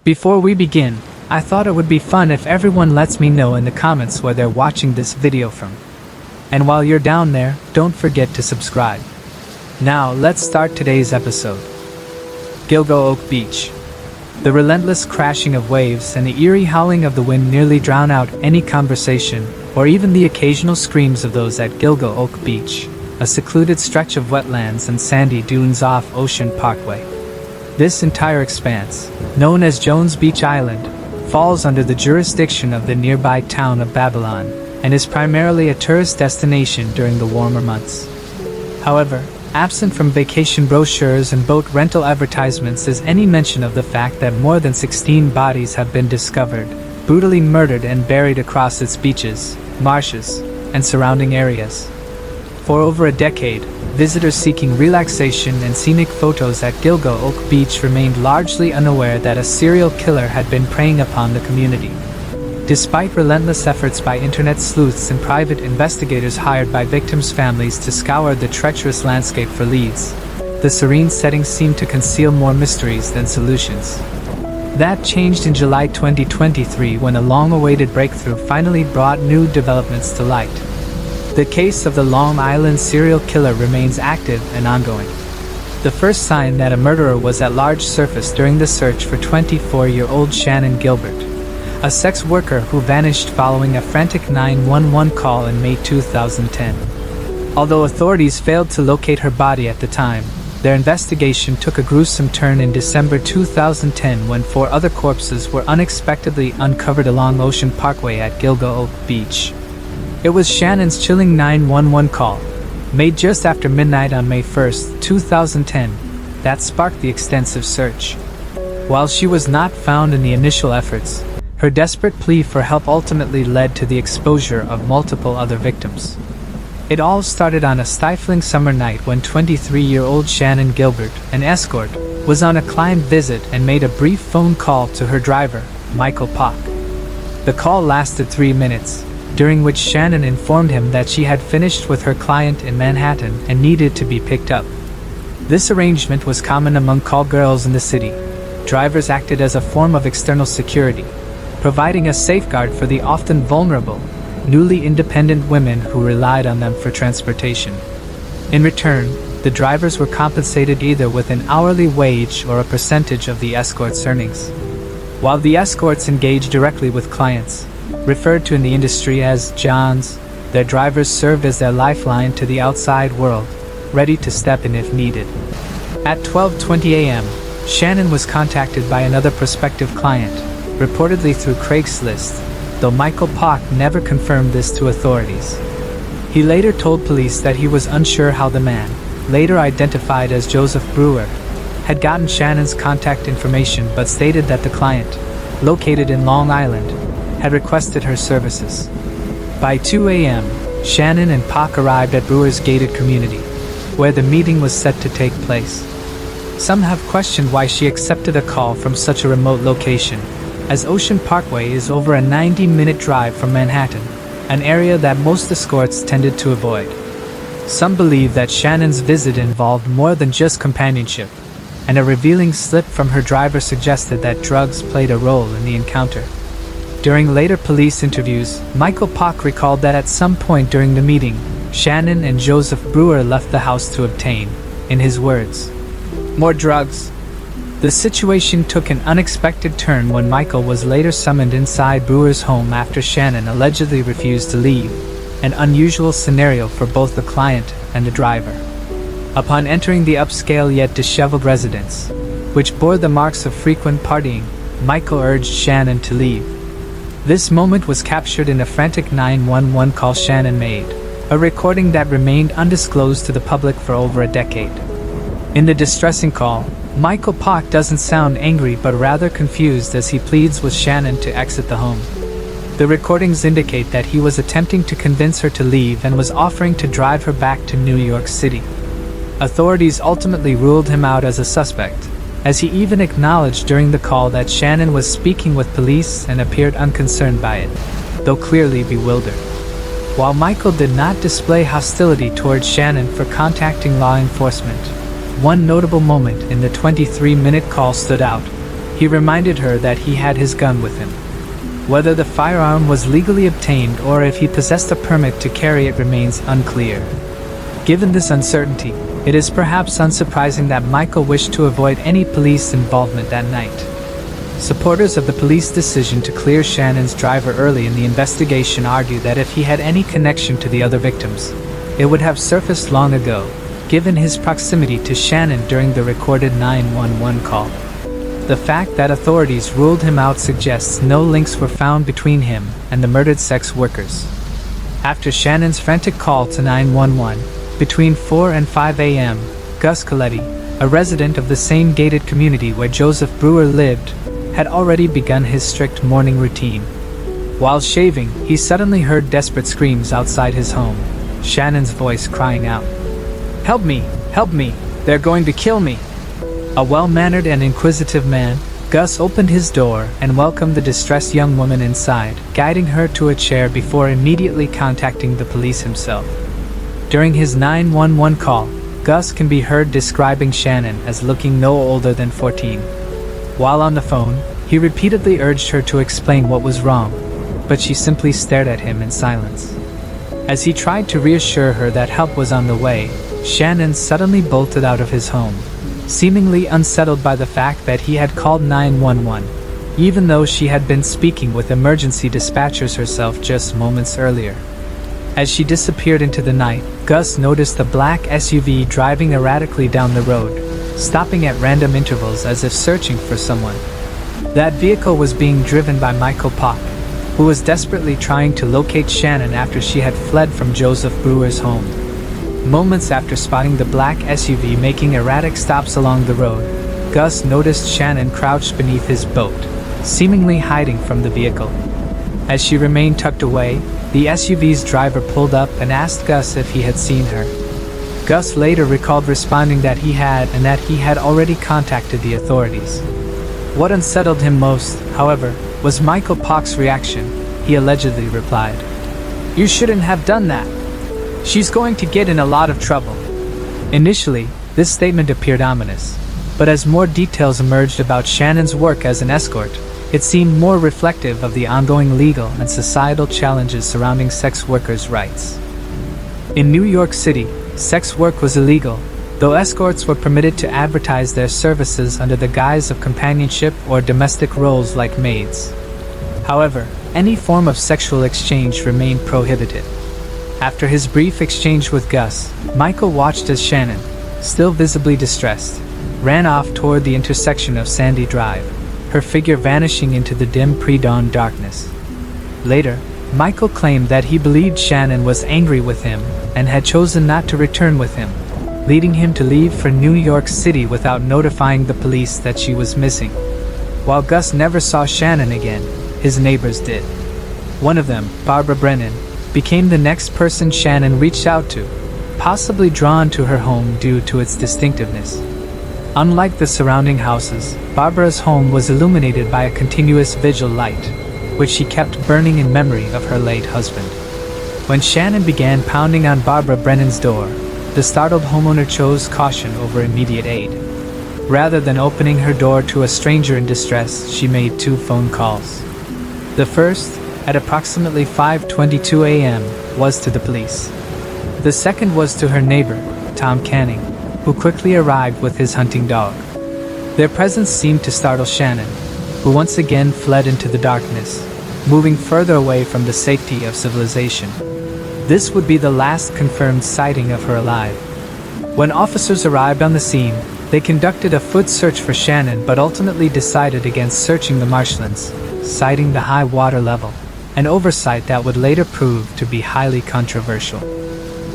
Before we begin, I thought it would be fun if everyone lets me know in the comments where they're watching this video from. And while you're down there, don't forget to subscribe. Now, let's start today's episode. Gilgo Oak Beach. The relentless crashing of waves and the eerie howling of the wind nearly drown out any conversation, or even the occasional screams of those at Gilgo Oak Beach, a secluded stretch of wetlands and sandy dunes off Ocean Parkway. This entire expanse, known as Jones Beach Island, falls under the jurisdiction of the nearby town of Babylon, and is primarily a tourist destination during the warmer months. However, absent from vacation brochures and boat rental advertisements is any mention of the fact that more than 16 bodies have been discovered, brutally murdered and buried across its beaches, marshes, and surrounding areas. For over a decade, visitors seeking relaxation and scenic photos at Gilgo Oak Beach remained largely unaware that a serial killer had been preying upon the community. Despite relentless efforts by internet sleuths and private investigators hired by victims' families to scour the treacherous landscape for leads, the serene setting seemed to conceal more mysteries than solutions. That changed in July 2023 when a long-awaited breakthrough finally brought new developments to light. The case of the Long Island serial killer remains active and ongoing. The first sign that a murderer was at large surfaced during the search for 24-year-old Shannon Gilbert, a sex worker who vanished following a frantic 911 call in May 2010. Although authorities failed to locate her body at the time, their investigation took a gruesome turn in December 2010 when 4 other corpses were unexpectedly uncovered along Ocean Parkway at Gilgo Oak Beach. It was Shannon's chilling 911 call, made just after midnight on May 1, 2010, that sparked the extensive search. While she was not found in the initial efforts, her desperate plea for help ultimately led to the exposure of multiple other victims. It all started on a stifling summer night when 23-year-old Shannon Gilbert, an escort, was on a client visit and made a brief phone call to her driver, Michael Pock. The call lasted 3 minutes, during which Shannon informed him that she had finished with her client in Manhattan and needed to be picked up. This arrangement was common among call girls in the city. Drivers acted as a form of external security, providing a safeguard for the often vulnerable, newly independent women who relied on them for transportation. In return, the drivers were compensated either with an hourly wage or a percentage of the escort's earnings. While the escorts engaged directly with clients, referred to in the industry as Johns, their drivers served as their lifeline to the outside world, ready to step in if needed. At 12:20 a.m., Shannon was contacted by another prospective client, reportedly through Craigslist, though Michael Pock never confirmed this to authorities. He later told police that he was unsure how the man, later identified as Joseph Brewer, had gotten Shannon's contact information but stated that the client, located in Long Island, had requested her services. By 2 a.m., Shannon and Pock arrived at Brewer's gated community, where the meeting was set to take place. Some have questioned why she accepted a call from such a remote location, as Ocean Parkway is over a 90-minute drive from Manhattan, an area that most escorts tended to avoid. Some believe that Shannon's visit involved more than just companionship, and a revealing slip from her driver suggested that drugs played a role in the encounter. During later police interviews, Michael Pock recalled that at some point during the meeting, Shannon and Joseph Brewer left the house to obtain, in his words, more drugs. The situation took an unexpected turn when Michael was later summoned inside Brewer's home after Shannon allegedly refused to leave, an unusual scenario for both the client and the driver. Upon entering the upscale yet disheveled residence, which bore the marks of frequent partying, Michael urged Shannon to leave. This moment was captured in a frantic 911 call Shannon made, a recording that remained undisclosed to the public for over a decade. In the distressing call, Michael Pock doesn't sound angry but rather confused as he pleads with Shannon to exit the home. The recordings indicate that he was attempting to convince her to leave and was offering to drive her back to New York City. Authorities ultimately ruled him out as a suspect, as he even acknowledged during the call that Shannon was speaking with police and appeared unconcerned by it, though clearly bewildered. While Michael did not display hostility towards Shannon for contacting law enforcement, one notable moment in the 23-minute call stood out. He reminded her that he had his gun with him. Whether the firearm was legally obtained or if he possessed a permit to carry it remains unclear. Given this uncertainty, it is perhaps unsurprising that Michael wished to avoid any police involvement that night. Supporters of the police decision to clear Shannon's driver early in the investigation argue that if he had any connection to the other victims, it would have surfaced long ago, given his proximity to Shannon during the recorded 911 call. The fact that authorities ruled him out suggests no links were found between him and the murdered sex workers. After Shannon's frantic call to 911, between 4 and 5 a.m., Gus Coletti, a resident of the same gated community where Joseph Brewer lived, had already begun his strict morning routine. While shaving, he suddenly heard desperate screams outside his home, Shannon's voice crying out, "Help me! Help me! They're going to kill me!" A well-mannered and inquisitive man, Gus opened his door and welcomed the distressed young woman inside, guiding her to a chair before immediately contacting the police himself. During his 911 call, Gus can be heard describing Shannon as looking no older than 14. While on the phone, he repeatedly urged her to explain what was wrong, but she simply stared at him in silence. As he tried to reassure her that help was on the way, Shannon suddenly bolted out of his home, seemingly unsettled by the fact that he had called 911, even though she had been speaking with emergency dispatchers herself just moments earlier. As she disappeared into the night, Gus noticed a black SUV driving erratically down the road, stopping at random intervals as if searching for someone. That vehicle was being driven by Michael Pock, who was desperately trying to locate Shannon after she had fled from Joseph Brewer's home. Moments after spotting the black SUV making erratic stops along the road, Gus noticed Shannon crouched beneath his boat, seemingly hiding from the vehicle. As she remained tucked away, the SUV's driver pulled up and asked Gus if he had seen her. Gus later recalled responding that he had and that he had already contacted the authorities. What unsettled him most, however, was Michael Pock's reaction. He allegedly replied, "You shouldn't have done that. She's going to get in a lot of trouble." Initially, this statement appeared ominous, but as more details emerged about Shannon's work as an escort, it seemed more reflective of the ongoing legal and societal challenges surrounding sex workers' rights. In New York City, sex work was illegal, though escorts were permitted to advertise their services under the guise of companionship or domestic roles like maids. However, any form of sexual exchange remained prohibited. After his brief exchange with Gus, Michael watched as Shannon, still visibly distressed, ran off toward the intersection of Sandy Drive, her figure vanishing into the dim pre-dawn darkness. Later, Michael claimed that he believed Shannon was angry with him and had chosen not to return with him, leading him to leave for New York City without notifying the police that she was missing. While Gus never saw Shannon again, his neighbors did. One of them, Barbara Brennan, became the next person Shannon reached out to, possibly drawn to her home due to its distinctiveness. Unlike the surrounding houses, Barbara's home was illuminated by a continuous vigil light, which she kept burning in memory of her late husband. When Shannon began pounding on Barbara Brennan's door, the startled homeowner chose caution over immediate aid. Rather than opening her door to a stranger in distress, she made 2 phone calls. The first, at approximately 5:22 a.m., was to the police. The second was to her neighbor, Tom Canning, who quickly arrived with his hunting dog. Their presence seemed to startle Shannon, who once again fled into the darkness, moving further away from the safety of civilization. This would be the last confirmed sighting of her alive. When officers arrived on the scene, they conducted a foot search for Shannon but ultimately decided against searching the marshlands, citing the high water level, an oversight that would later prove to be highly controversial.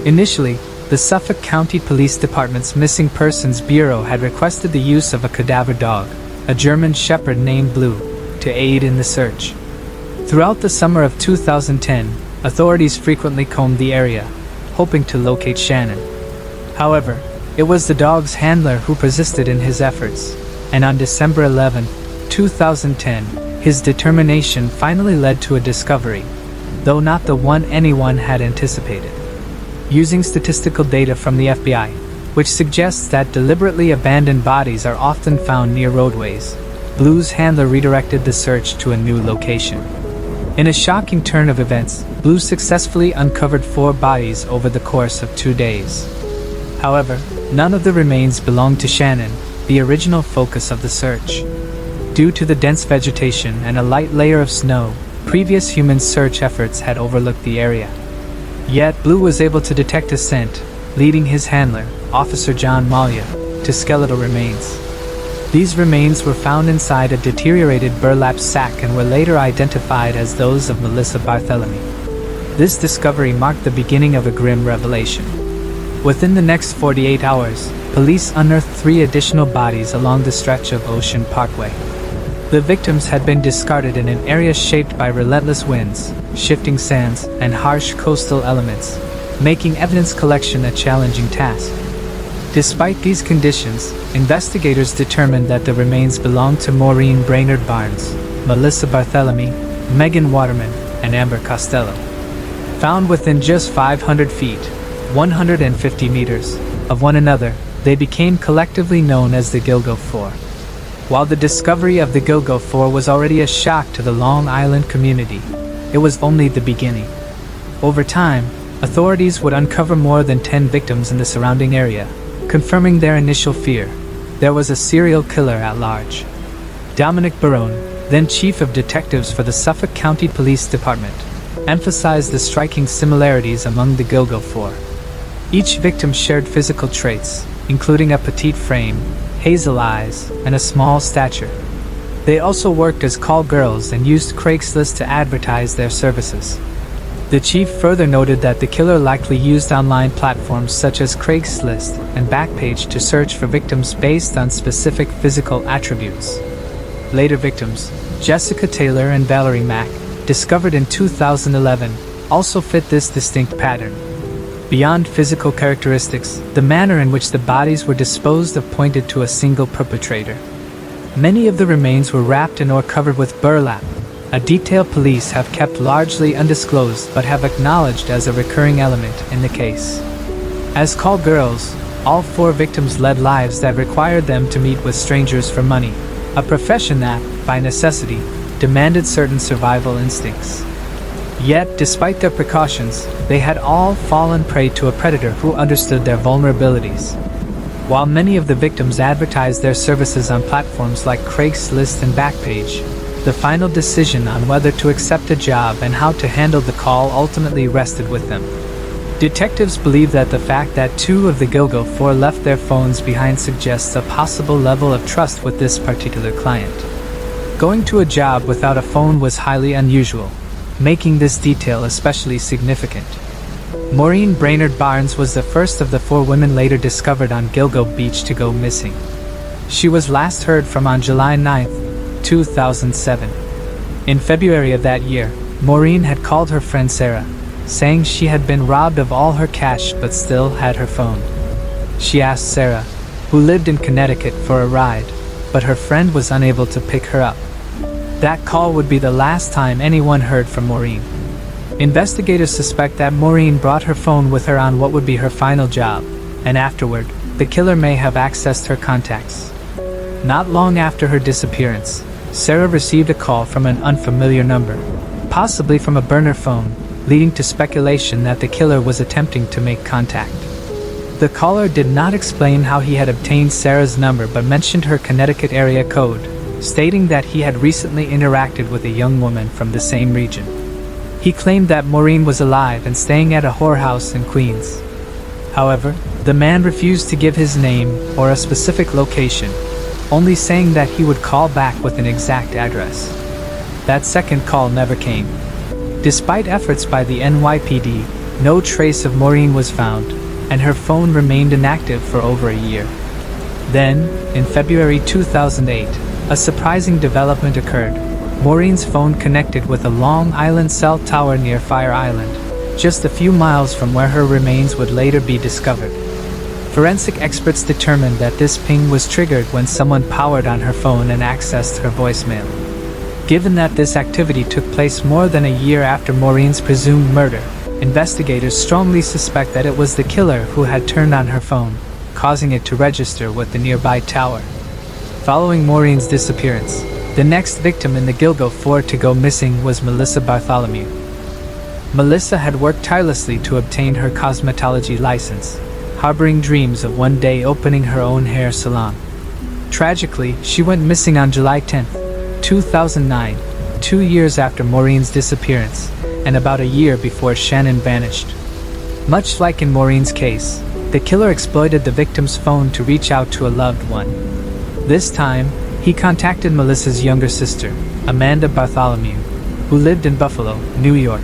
Initially, the Suffolk County Police Department's Missing Persons Bureau had requested the use of a cadaver dog, a German Shepherd named Blue, to aid in the search. Throughout the summer of 2010, authorities frequently combed the area, hoping to locate Shannon. However, it was the dog's handler who persisted in his efforts, and on December 11, 2010, his determination finally led to a discovery, though not the one anyone had anticipated. Using statistical data from the FBI, which suggests that deliberately abandoned bodies are often found near roadways, Blue's handler redirected the search to a new location. In a shocking turn of events, Blue successfully uncovered 4 bodies over the course of 2 days. However, none of the remains belonged to Shannon, the original focus of the search. Due to the dense vegetation and a light layer of snow, previous human search efforts had overlooked the area. Yet Blue was able to detect a scent, leading his handler, Officer John Malia, to skeletal remains. These remains were found inside a deteriorated burlap sack and were later identified as those of Melissa Barthélemy. This discovery marked the beginning of a grim revelation. Within the next 48 hours, police unearthed 3 additional bodies along the stretch of Ocean Parkway. The victims had been discarded in an area shaped by relentless winds, shifting sands, and harsh coastal elements, making evidence collection a challenging task. Despite these conditions, investigators determined that the remains belonged to Maureen Brainerd Barnes, Melissa Barthélemy, Megan Waterman, and Amber Costello. Found within just 500 feet, 150 meters, of one another, they became collectively known as the Gilgo Four. While the discovery of the Gilgo Four was already a shock to the Long Island community, it was only the beginning. Over time, authorities would uncover more than 10 victims in the surrounding area, confirming their initial fear. There was a serial killer at large. Dominic Barone, then chief of detectives for the Suffolk County Police Department, emphasized the striking similarities among the Gilgo Four. Each victim shared physical traits, including a petite frame, hazel eyes, and a small stature. They also worked as call girls and used Craigslist to advertise their services. The chief further noted that the killer likely used online platforms such as Craigslist and Backpage to search for victims based on specific physical attributes. Later victims, Jessica Taylor and Valerie Mack, discovered in 2011, also fit this distinct pattern. Beyond physical characteristics, the manner in which the bodies were disposed of pointed to a single perpetrator. Many of the remains were wrapped in or covered with burlap, a detail police have kept largely undisclosed but have acknowledged as a recurring element in the case. As call girls, all 4 victims led lives that required them to meet with strangers for money, a profession that, by necessity, demanded certain survival instincts. Yet, despite their precautions, they had all fallen prey to a predator who understood their vulnerabilities. While many of the victims advertised their services on platforms like Craigslist and Backpage, the final decision on whether to accept a job and how to handle the call ultimately rested with them. Detectives believe that the fact that 2 of the Gilgo Four left their phones behind suggests a possible level of trust with this particular client. Going to a job without a phone was highly unusual, making this detail especially significant. Maureen Brainerd Barnes was the first of the 4 women later discovered on Gilgo Beach to go missing. She was last heard from on July 9, 2007. In February of that year, Maureen had called her friend Sarah, saying she had been robbed of all her cash but still had her phone. She asked Sarah, who lived in Connecticut, for a ride, but her friend was unable to pick her up. That call would be the last time anyone heard from Maureen. Investigators suspect that Maureen brought her phone with her on what would be her final job, and afterward, the killer may have accessed her contacts. Not long after her disappearance, Sarah received a call from an unfamiliar number, possibly from a burner phone, leading to speculation that the killer was attempting to make contact. The caller did not explain how he had obtained Sarah's number but mentioned her Connecticut area code, stating that he had recently interacted with a young woman from the same region. He claimed that Maureen was alive and staying at a whorehouse in Queens. However, the man refused to give his name or a specific location, only saying that he would call back with an exact address. That second call never came. Despite efforts by the NYPD, no trace of Maureen was found, and her phone remained inactive for over a year. Then, in February 2008, a surprising development occurred. Maureen's phone connected with a Long Island cell tower near Fire Island, just a few miles from where her remains would later be discovered. Forensic experts determined that this ping was triggered when someone powered on her phone and accessed her voicemail. Given that this activity took place more than a year after Maureen's presumed murder, investigators strongly suspect that it was the killer who had turned on her phone, causing it to register with the nearby tower. Following Maureen's disappearance, the next victim in the Gilgo 4 to go missing was Melissa Bartholomew. Melissa had worked tirelessly to obtain her cosmetology license, harboring dreams of one day opening her own hair salon. Tragically, she went missing on July 10, 2009, 2 years after Maureen's disappearance, and about a year before Shannon vanished. Much like in Maureen's case, the killer exploited the victim's phone to reach out to a loved one. This time, he contacted Melissa's younger sister, Amanda Bartholomew, who lived in Buffalo, New York.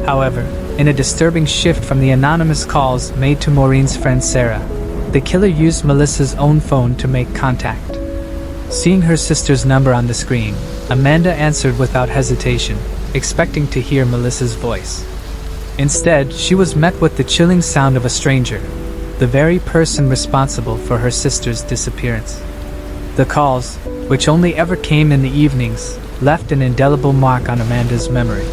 However, in a disturbing shift from the anonymous calls made to Maureen's friend Sarah, the killer used Melissa's own phone to make contact. Seeing her sister's number on the screen, Amanda answered without hesitation, expecting to hear Melissa's voice. Instead, she was met with the chilling sound of a stranger, the very person responsible for her sister's disappearance. The calls, which only ever came in the evenings, left an indelible mark on Amanda's memory.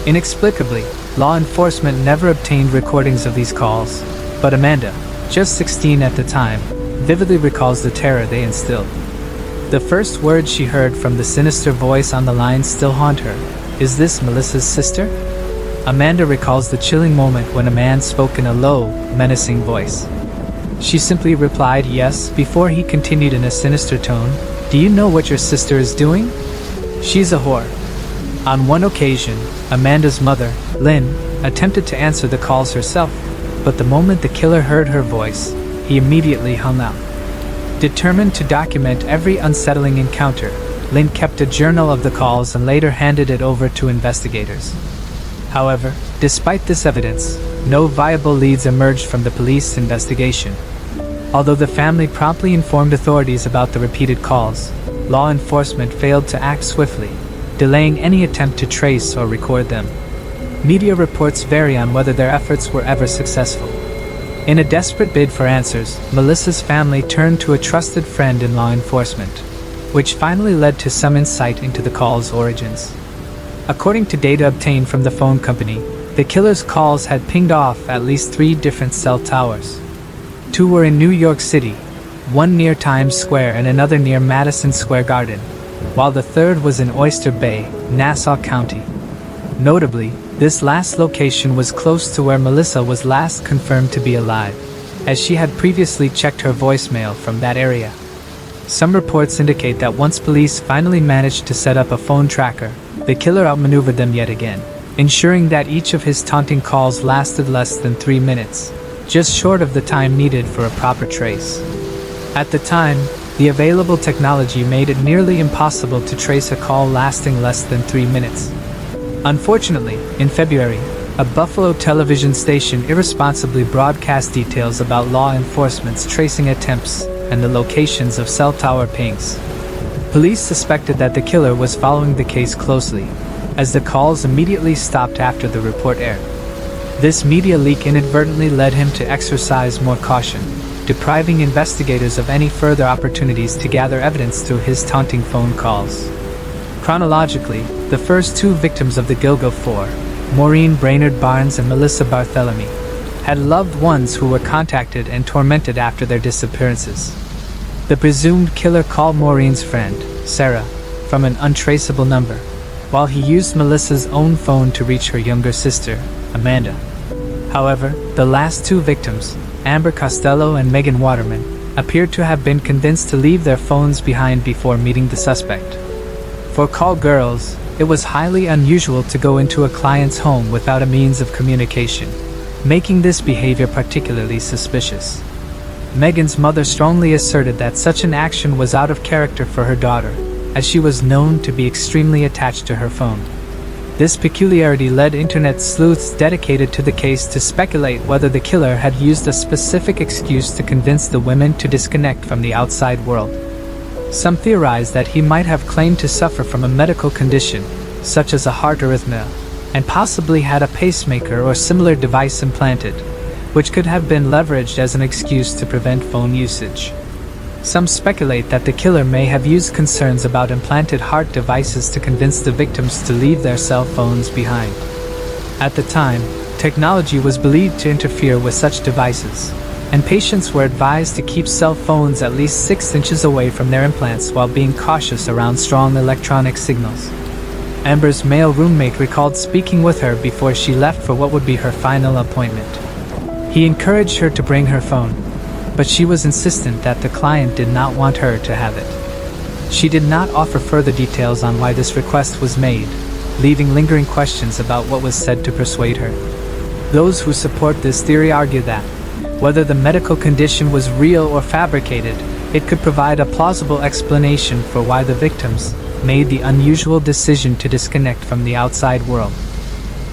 Inexplicably, law enforcement never obtained recordings of these calls, but Amanda, just 16 at the time, vividly recalls the terror they instilled. The first words she heard from the sinister voice on the line still haunt her. "Is this Melissa's sister?" Amanda recalls the chilling moment when a man spoke in a low, menacing voice. She simply replied yes before he continued in a sinister tone, "Do you know what your sister is doing? She's a whore." On one occasion, Amanda's mother, Lynn, attempted to answer the calls herself, but the moment the killer heard her voice, he immediately hung up. Determined to document every unsettling encounter, Lynn kept a journal of the calls and later handed it over to investigators. However, despite this evidence, no viable leads emerged from the police investigation. Although the family promptly informed authorities about the repeated calls, law enforcement failed to act swiftly, delaying any attempt to trace or record them. Media reports vary on whether their efforts were ever successful. In a desperate bid for answers, Melissa's family turned to a trusted friend in law enforcement, which finally led to some insight into the call's origins. According to data obtained from the phone company, the killer's calls had pinged off at least 3 different cell towers. 2 were in New York City, one near Times Square and another near Madison Square Garden, while the third was in Oyster Bay, Nassau County. Notably, this last location was close to where Melissa was last confirmed to be alive, as she had previously checked her voicemail from that area. Some reports indicate that once police finally managed to set up a phone tracker, the killer outmaneuvered them yet again, ensuring that each of his taunting calls lasted less than 3 minutes, just short of the time needed for a proper trace. At the time, the available technology made it nearly impossible to trace a call lasting less than 3 minutes. Unfortunately, in February, a Buffalo television station irresponsibly broadcast details about law enforcement's tracing attempts and the locations of cell tower pings. Police suspected that the killer was following the case closely, as the calls immediately stopped after the report aired. This media leak inadvertently led him to exercise more caution, depriving investigators of any further opportunities to gather evidence through his taunting phone calls. Chronologically, the first 2 victims of the Gilgo 4, Maureen Brainerd Barnes and Melissa Bartholomew, had loved ones who were contacted and tormented after their disappearances. The presumed killer called Maureen's friend, Sarah, from an untraceable number, while he used Melissa's own phone to reach her younger sister, Amanda. However, the last 2 victims, Amber Costello and Megan Waterman, appeared to have been convinced to leave their phones behind before meeting the suspect. For call girls, it was highly unusual to go into a client's home without a means of communication, making this behavior particularly suspicious. Megan's mother strongly asserted that such an action was out of character for her daughter, as she was known to be extremely attached to her phone. This peculiarity led internet sleuths dedicated to the case to speculate whether the killer had used a specific excuse to convince the women to disconnect from the outside world. Some theorized that he might have claimed to suffer from a medical condition, such as a heart arrhythmia, and possibly had a pacemaker or similar device implanted, which could have been leveraged as an excuse to prevent phone usage. Some speculate that the killer may have used concerns about implanted heart devices to convince the victims to leave their cell phones behind. At the time, technology was believed to interfere with such devices, and patients were advised to keep cell phones at least 6 inches away from their implants while being cautious around strong electronic signals. Amber's male roommate recalled speaking with her before she left for what would be her final appointment. He encouraged her to bring her phone, but she was insistent that the client did not want her to have it. She did not offer further details on why this request was made, leaving lingering questions about what was said to persuade her. Those who support this theory argue that, whether the medical condition was real or fabricated, it could provide a plausible explanation for why the victims made the unusual decision to disconnect from the outside world.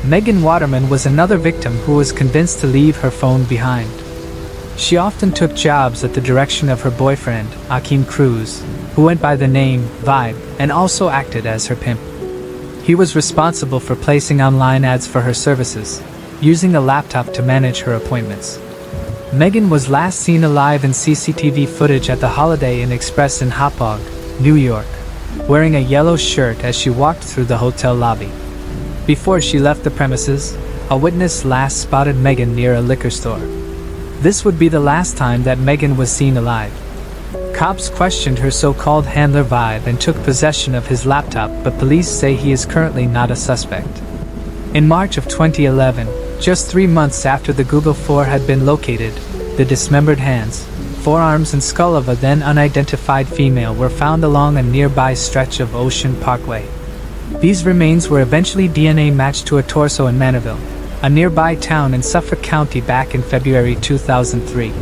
Megan Waterman was another victim who was convinced to leave her phone behind. She often took jobs at the direction of her boyfriend, Akeem Cruz, who went by the name Vibe and also acted as her pimp. He was responsible for placing online ads for her services, using a laptop to manage her appointments. Megan was last seen alive in CCTV footage at the Holiday Inn Express in Hauppauge, New York, wearing a yellow shirt as she walked through the hotel lobby. Before she left the premises, a witness last spotted Megan near a liquor store. This would be the last time that Megan was seen alive. Cops questioned her so-called handler Vibe and took possession of his laptop, but police say he is currently not a suspect. In March of 2011, just 3 months after the Google 4 had been located, the dismembered hands, forearms and skull of a then unidentified female were found along a nearby stretch of Ocean Parkway. These remains were eventually DNA matched to a torso in Manaville, a nearby town in Suffolk County back in February 2003.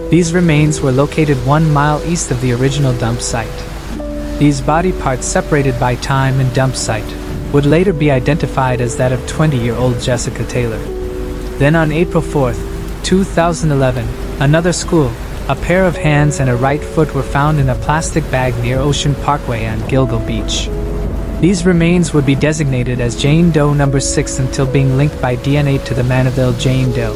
These remains were located 1 mile east of the original dump site. These body parts, separated by time and dump site, would later be identified as that of 20-year-old Jessica Taylor. Then on April 4, 2011, another school, a pair of hands and a right foot were found in a plastic bag near Ocean Parkway on Gilgal Beach. These remains would be designated as Jane Doe number 6 until being linked by DNA to the Manaville Jane Doe.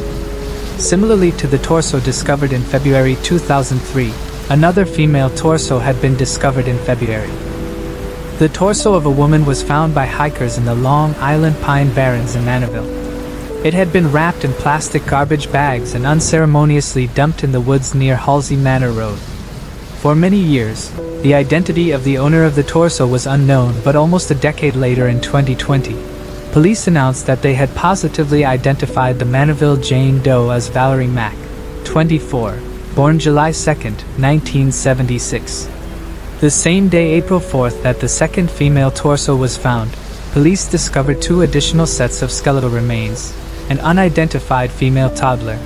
Similarly to the torso discovered in February 2003, another female torso had been discovered in February. The torso of a woman was found by hikers in the Long Island Pine Barrens in Manaville. It had been wrapped in plastic garbage bags and unceremoniously dumped in the woods near Halsey Manor Road. For many years, the identity of the owner of the torso was unknown, but almost a decade later in 2020, police announced that they had positively identified the Manaville Jane Doe as Valerie Mack, 24, born July 2, 1976. The same day, April 4th, that the second female torso was found, police discovered 2 additional sets of skeletal remains, an unidentified female toddler,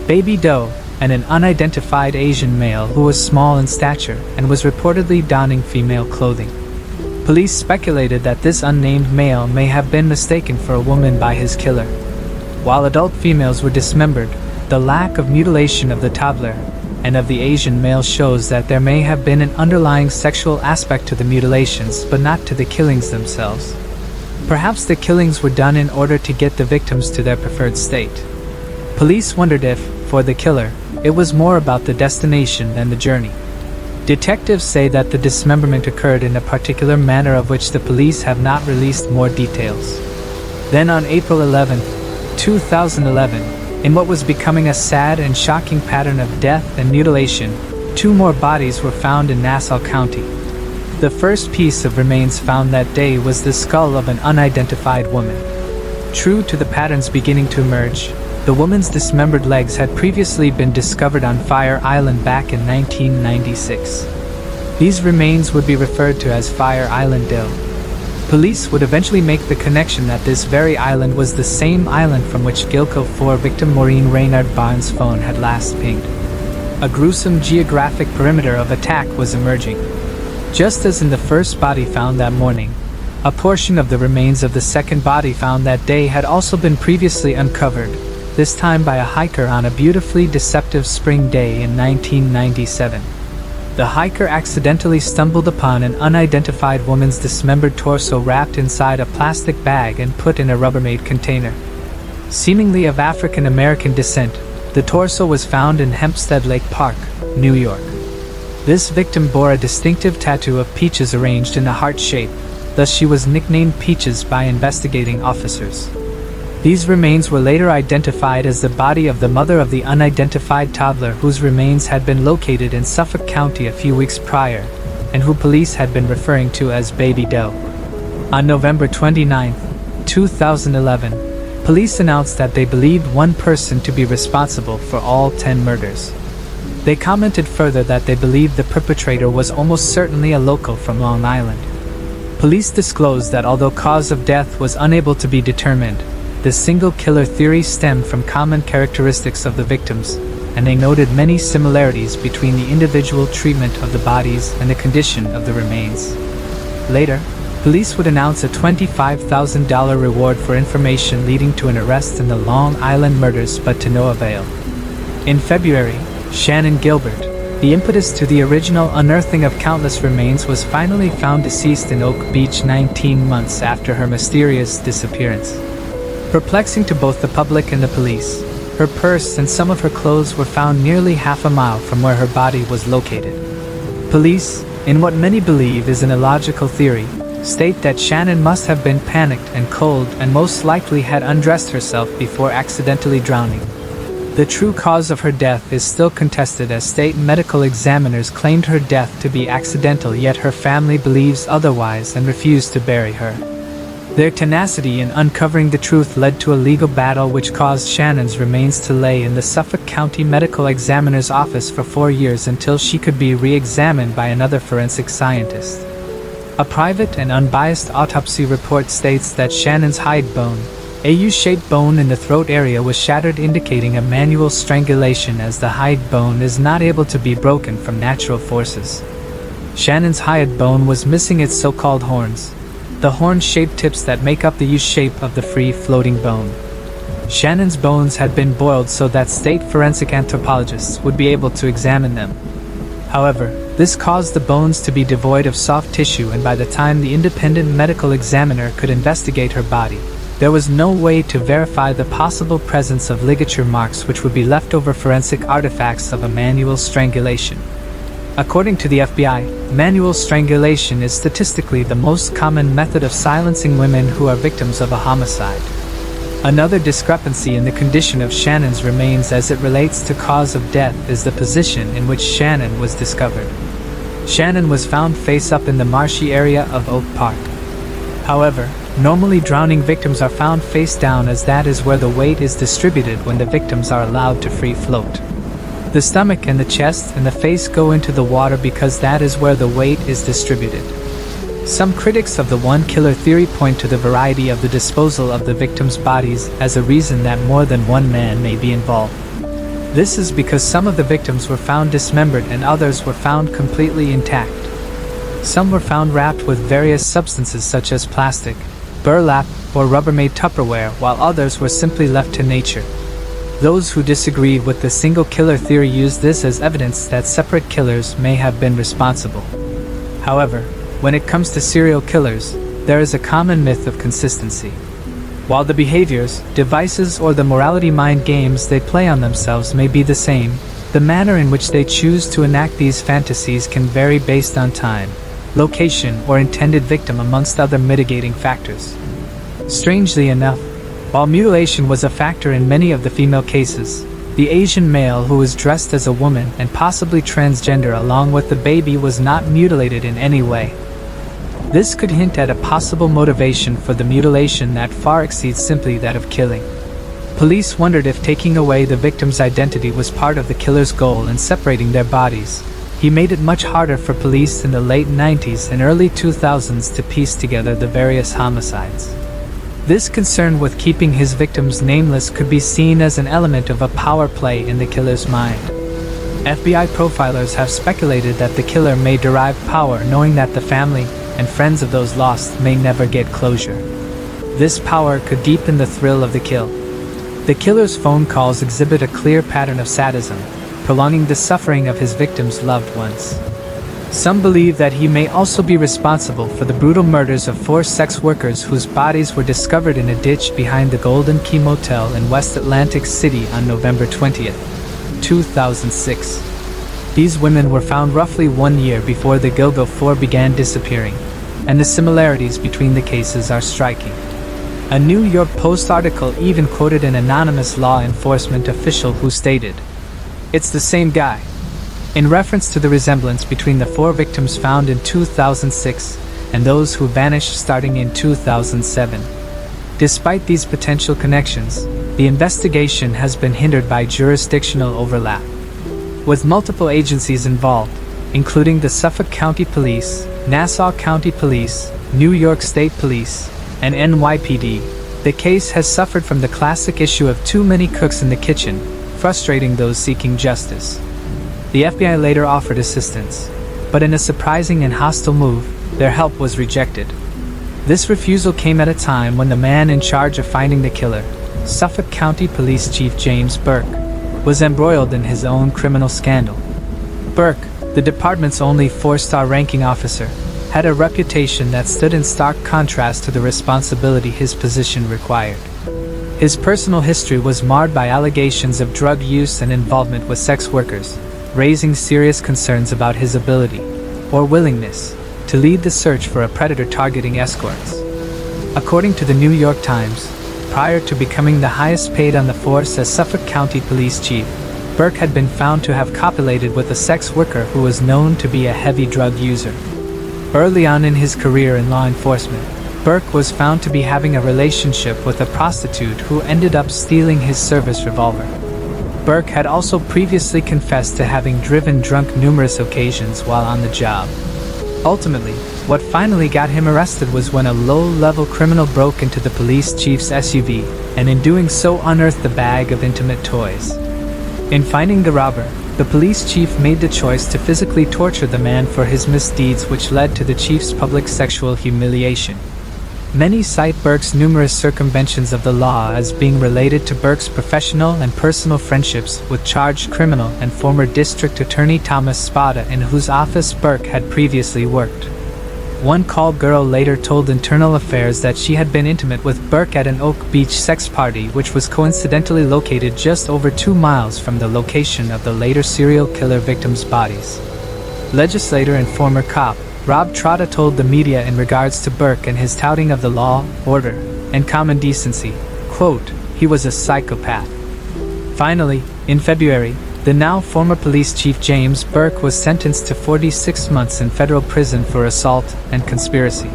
baby doe, and an unidentified Asian male who was small in stature and was reportedly donning female clothing. Police speculated that this unnamed male may have been mistaken for a woman by his killer. While adult females were dismembered, the lack of mutilation of the toddler and of the Asian male shows that there may have been an underlying sexual aspect to the mutilations, but not to the killings themselves. Perhaps the killings were done in order to get the victims to their preferred state. Police wondered if, for the killer, it was more about the destination than the journey. Detectives say that the dismemberment occurred in a particular manner of which the police have not released more details. Then on April 11, 2011, in what was becoming a sad and shocking pattern of death and mutilation, 2 more bodies were found in Nassau County. The first piece of remains found that day was the skull of an unidentified woman. True to the patterns beginning to emerge, the woman's dismembered legs had previously been discovered on Fire Island back in 1996. These remains would be referred to as Fire Island Doe. Police would eventually make the connection that this very island was the same island from which Gilco 4 victim Maureen Raynard Barnes' phone had last pinged. A gruesome geographic perimeter of attack was emerging. Just as in the first body found that morning, a portion of the remains of the second body found that day had also been previously uncovered, this time by a hiker on a beautifully deceptive spring day in 1997. The hiker accidentally stumbled upon an unidentified woman's dismembered torso wrapped inside a plastic bag and put in a Rubbermaid container. Seemingly of African American descent, the torso was found in Hempstead Lake Park, New York. This victim bore a distinctive tattoo of peaches arranged in a heart shape, thus she was nicknamed Peaches by investigating officers. These remains were later identified as the body of the mother of the unidentified toddler whose remains had been located in Suffolk County a few weeks prior, and who police had been referring to as Baby Doe. On November 29, 2011, police announced that they believed one person to be responsible for all 10 murders. They commented further that they believed the perpetrator was almost certainly a local from Long Island. Police disclosed that although cause of death was unable to be determined, the single killer theory stemmed from common characteristics of the victims, and they noted many similarities between the individual treatment of the bodies and the condition of the remains. Later, police would announce a $25,000 reward for information leading to an arrest in the Long Island murders, but to no avail. In February, Shannon Gilbert, the impetus to the original unearthing of countless remains, was finally found deceased in Oak Beach 19 months after her mysterious disappearance. Perplexing to both the public and the police, her purse and some of her clothes were found nearly half a mile from where her body was located. Police, in what many believe is an illogical theory, state that Shannon must have been panicked and cold and most likely had undressed herself before accidentally drowning. The true cause of her death is still contested, as state medical examiners claimed her death to be accidental, yet her family believes otherwise and refused to bury her. Their tenacity in uncovering the truth led to a legal battle which caused Shannon's remains to lay in the Suffolk County Medical Examiner's office for 4 years until she could be re-examined by another forensic scientist. A private and unbiased autopsy report states that Shannon's hide bone, a U-shaped bone in the throat area, was shattered, indicating a manual strangulation, as the hide bone is not able to be broken from natural forces. Shannon's hide bone was missing its so-called horns, the horn-shaped tips that make up the U-shape of the free-floating bone. Shannon's bones had been boiled so that state forensic anthropologists would be able to examine them. However, this caused the bones to be devoid of soft tissue, and by the time the independent medical examiner could investigate her body, there was no way to verify the possible presence of ligature marks, which would be leftover forensic artifacts of a manual strangulation. According to the FBI, manual strangulation is statistically the most common method of silencing women who are victims of a homicide. Another discrepancy in the condition of Shannon's remains as it relates to cause of death is the position in which Shannon was discovered. Shannon was found face up in the marshy area of Oak Park. However, normally drowning victims are found face down, as that is where the weight is distributed when the victims are allowed to free float. The stomach and the chest and the face go into the water because that is where the weight is distributed. Some critics of the one killer theory point to the variety of the disposal of the victims' bodies as a reason that more than one man may be involved. This is because some of the victims were found dismembered and others were found completely intact. Some were found wrapped with various substances such as plastic, burlap, or Rubbermaid Tupperware, while others were simply left to nature. Those who disagreed with the single killer theory used this as evidence that separate killers may have been responsible. However, when it comes to serial killers, there is a common myth of consistency. While the behaviors, devices, or the morality mind games they play on themselves may be the same, the manner in which they choose to enact these fantasies can vary based on time, location, or intended victim, amongst other mitigating factors. Strangely enough, while mutilation was a factor in many of the female cases, the Asian male who was dressed as a woman and possibly transgender along with the baby was not mutilated in any way. This could hint at a possible motivation for the mutilation that far exceeds simply that of killing. Police wondered if taking away the victim's identity was part of the killer's goal in separating their bodies. He made it much harder for police in the late 90s and early 2000s to piece together the various homicides. This concern with keeping his victims nameless could be seen as an element of a power play in the killer's mind. FBI profilers have speculated that the killer may derive power knowing that the family and friends of those lost may never get closure. This power could deepen the thrill of the kill. The killer's phone calls exhibit a clear pattern of sadism, prolonging the suffering of his victims' loved ones. Some believe that he may also be responsible for the brutal murders of 4 sex workers whose bodies were discovered in a ditch behind the Golden Key Motel in West Atlantic City on November 20, 2006. These women were found roughly 1 year before the Gilgo 4 began disappearing, and the similarities between the cases are striking. A New York Post article even quoted an anonymous law enforcement official who stated, "It's the same guy," in reference to the resemblance between the 4 victims found in 2006 and those who vanished starting in 2007. Despite these potential connections, the investigation has been hindered by jurisdictional overlap, with multiple agencies involved, including the Suffolk County Police, Nassau County Police, New York State Police, and NYPD. The case has suffered from the classic issue of too many cooks in the kitchen, frustrating those seeking justice. The FBI later offered assistance, but in a surprising and hostile move, their help was rejected. This refusal came at a time when the man in charge of finding the killer, Suffolk County Police Chief James Burke, was embroiled in his own criminal scandal. Burke, the department's only 4-star ranking officer, had a reputation that stood in stark contrast to the responsibility his position required. His personal history was marred by allegations of drug use and involvement with sex workers, raising serious concerns about his ability, or willingness, to lead the search for a predator targeting escorts. According to the New York Times, prior to becoming the highest paid on the force as Suffolk County Police Chief, Burke had been found to have copulated with a sex worker who was known to be a heavy drug user. Early on in his career in law enforcement, Burke was found to be having a relationship with a prostitute who ended up stealing his service revolver. Burke had also previously confessed to having driven drunk numerous occasions while on the job. Ultimately, what finally got him arrested was when a low-level criminal broke into the police chief's SUV, and in doing so unearthed a bag of intimate toys. In finding the robber, the police chief made the choice to physically torture the man for his misdeeds, which led to the chief's public sexual humiliation. Many cite Burke's numerous circumventions of the law as being related to Burke's professional and personal friendships with charged criminal and former District Attorney Thomas Spada, in whose office Burke had previously worked. One call girl later told Internal Affairs that she had been intimate with Burke at an Oak Beach sex party, which was coincidentally located just over 2 miles from the location of the later serial killer victims' bodies. Legislator and former cop Rob Trotta told the media in regards to Burke and his touting of the law, order, and common decency, quote, "He was a psychopath." Finally, in February, the now former police chief James Burke was sentenced to 46 months in federal prison for assault and conspiracy.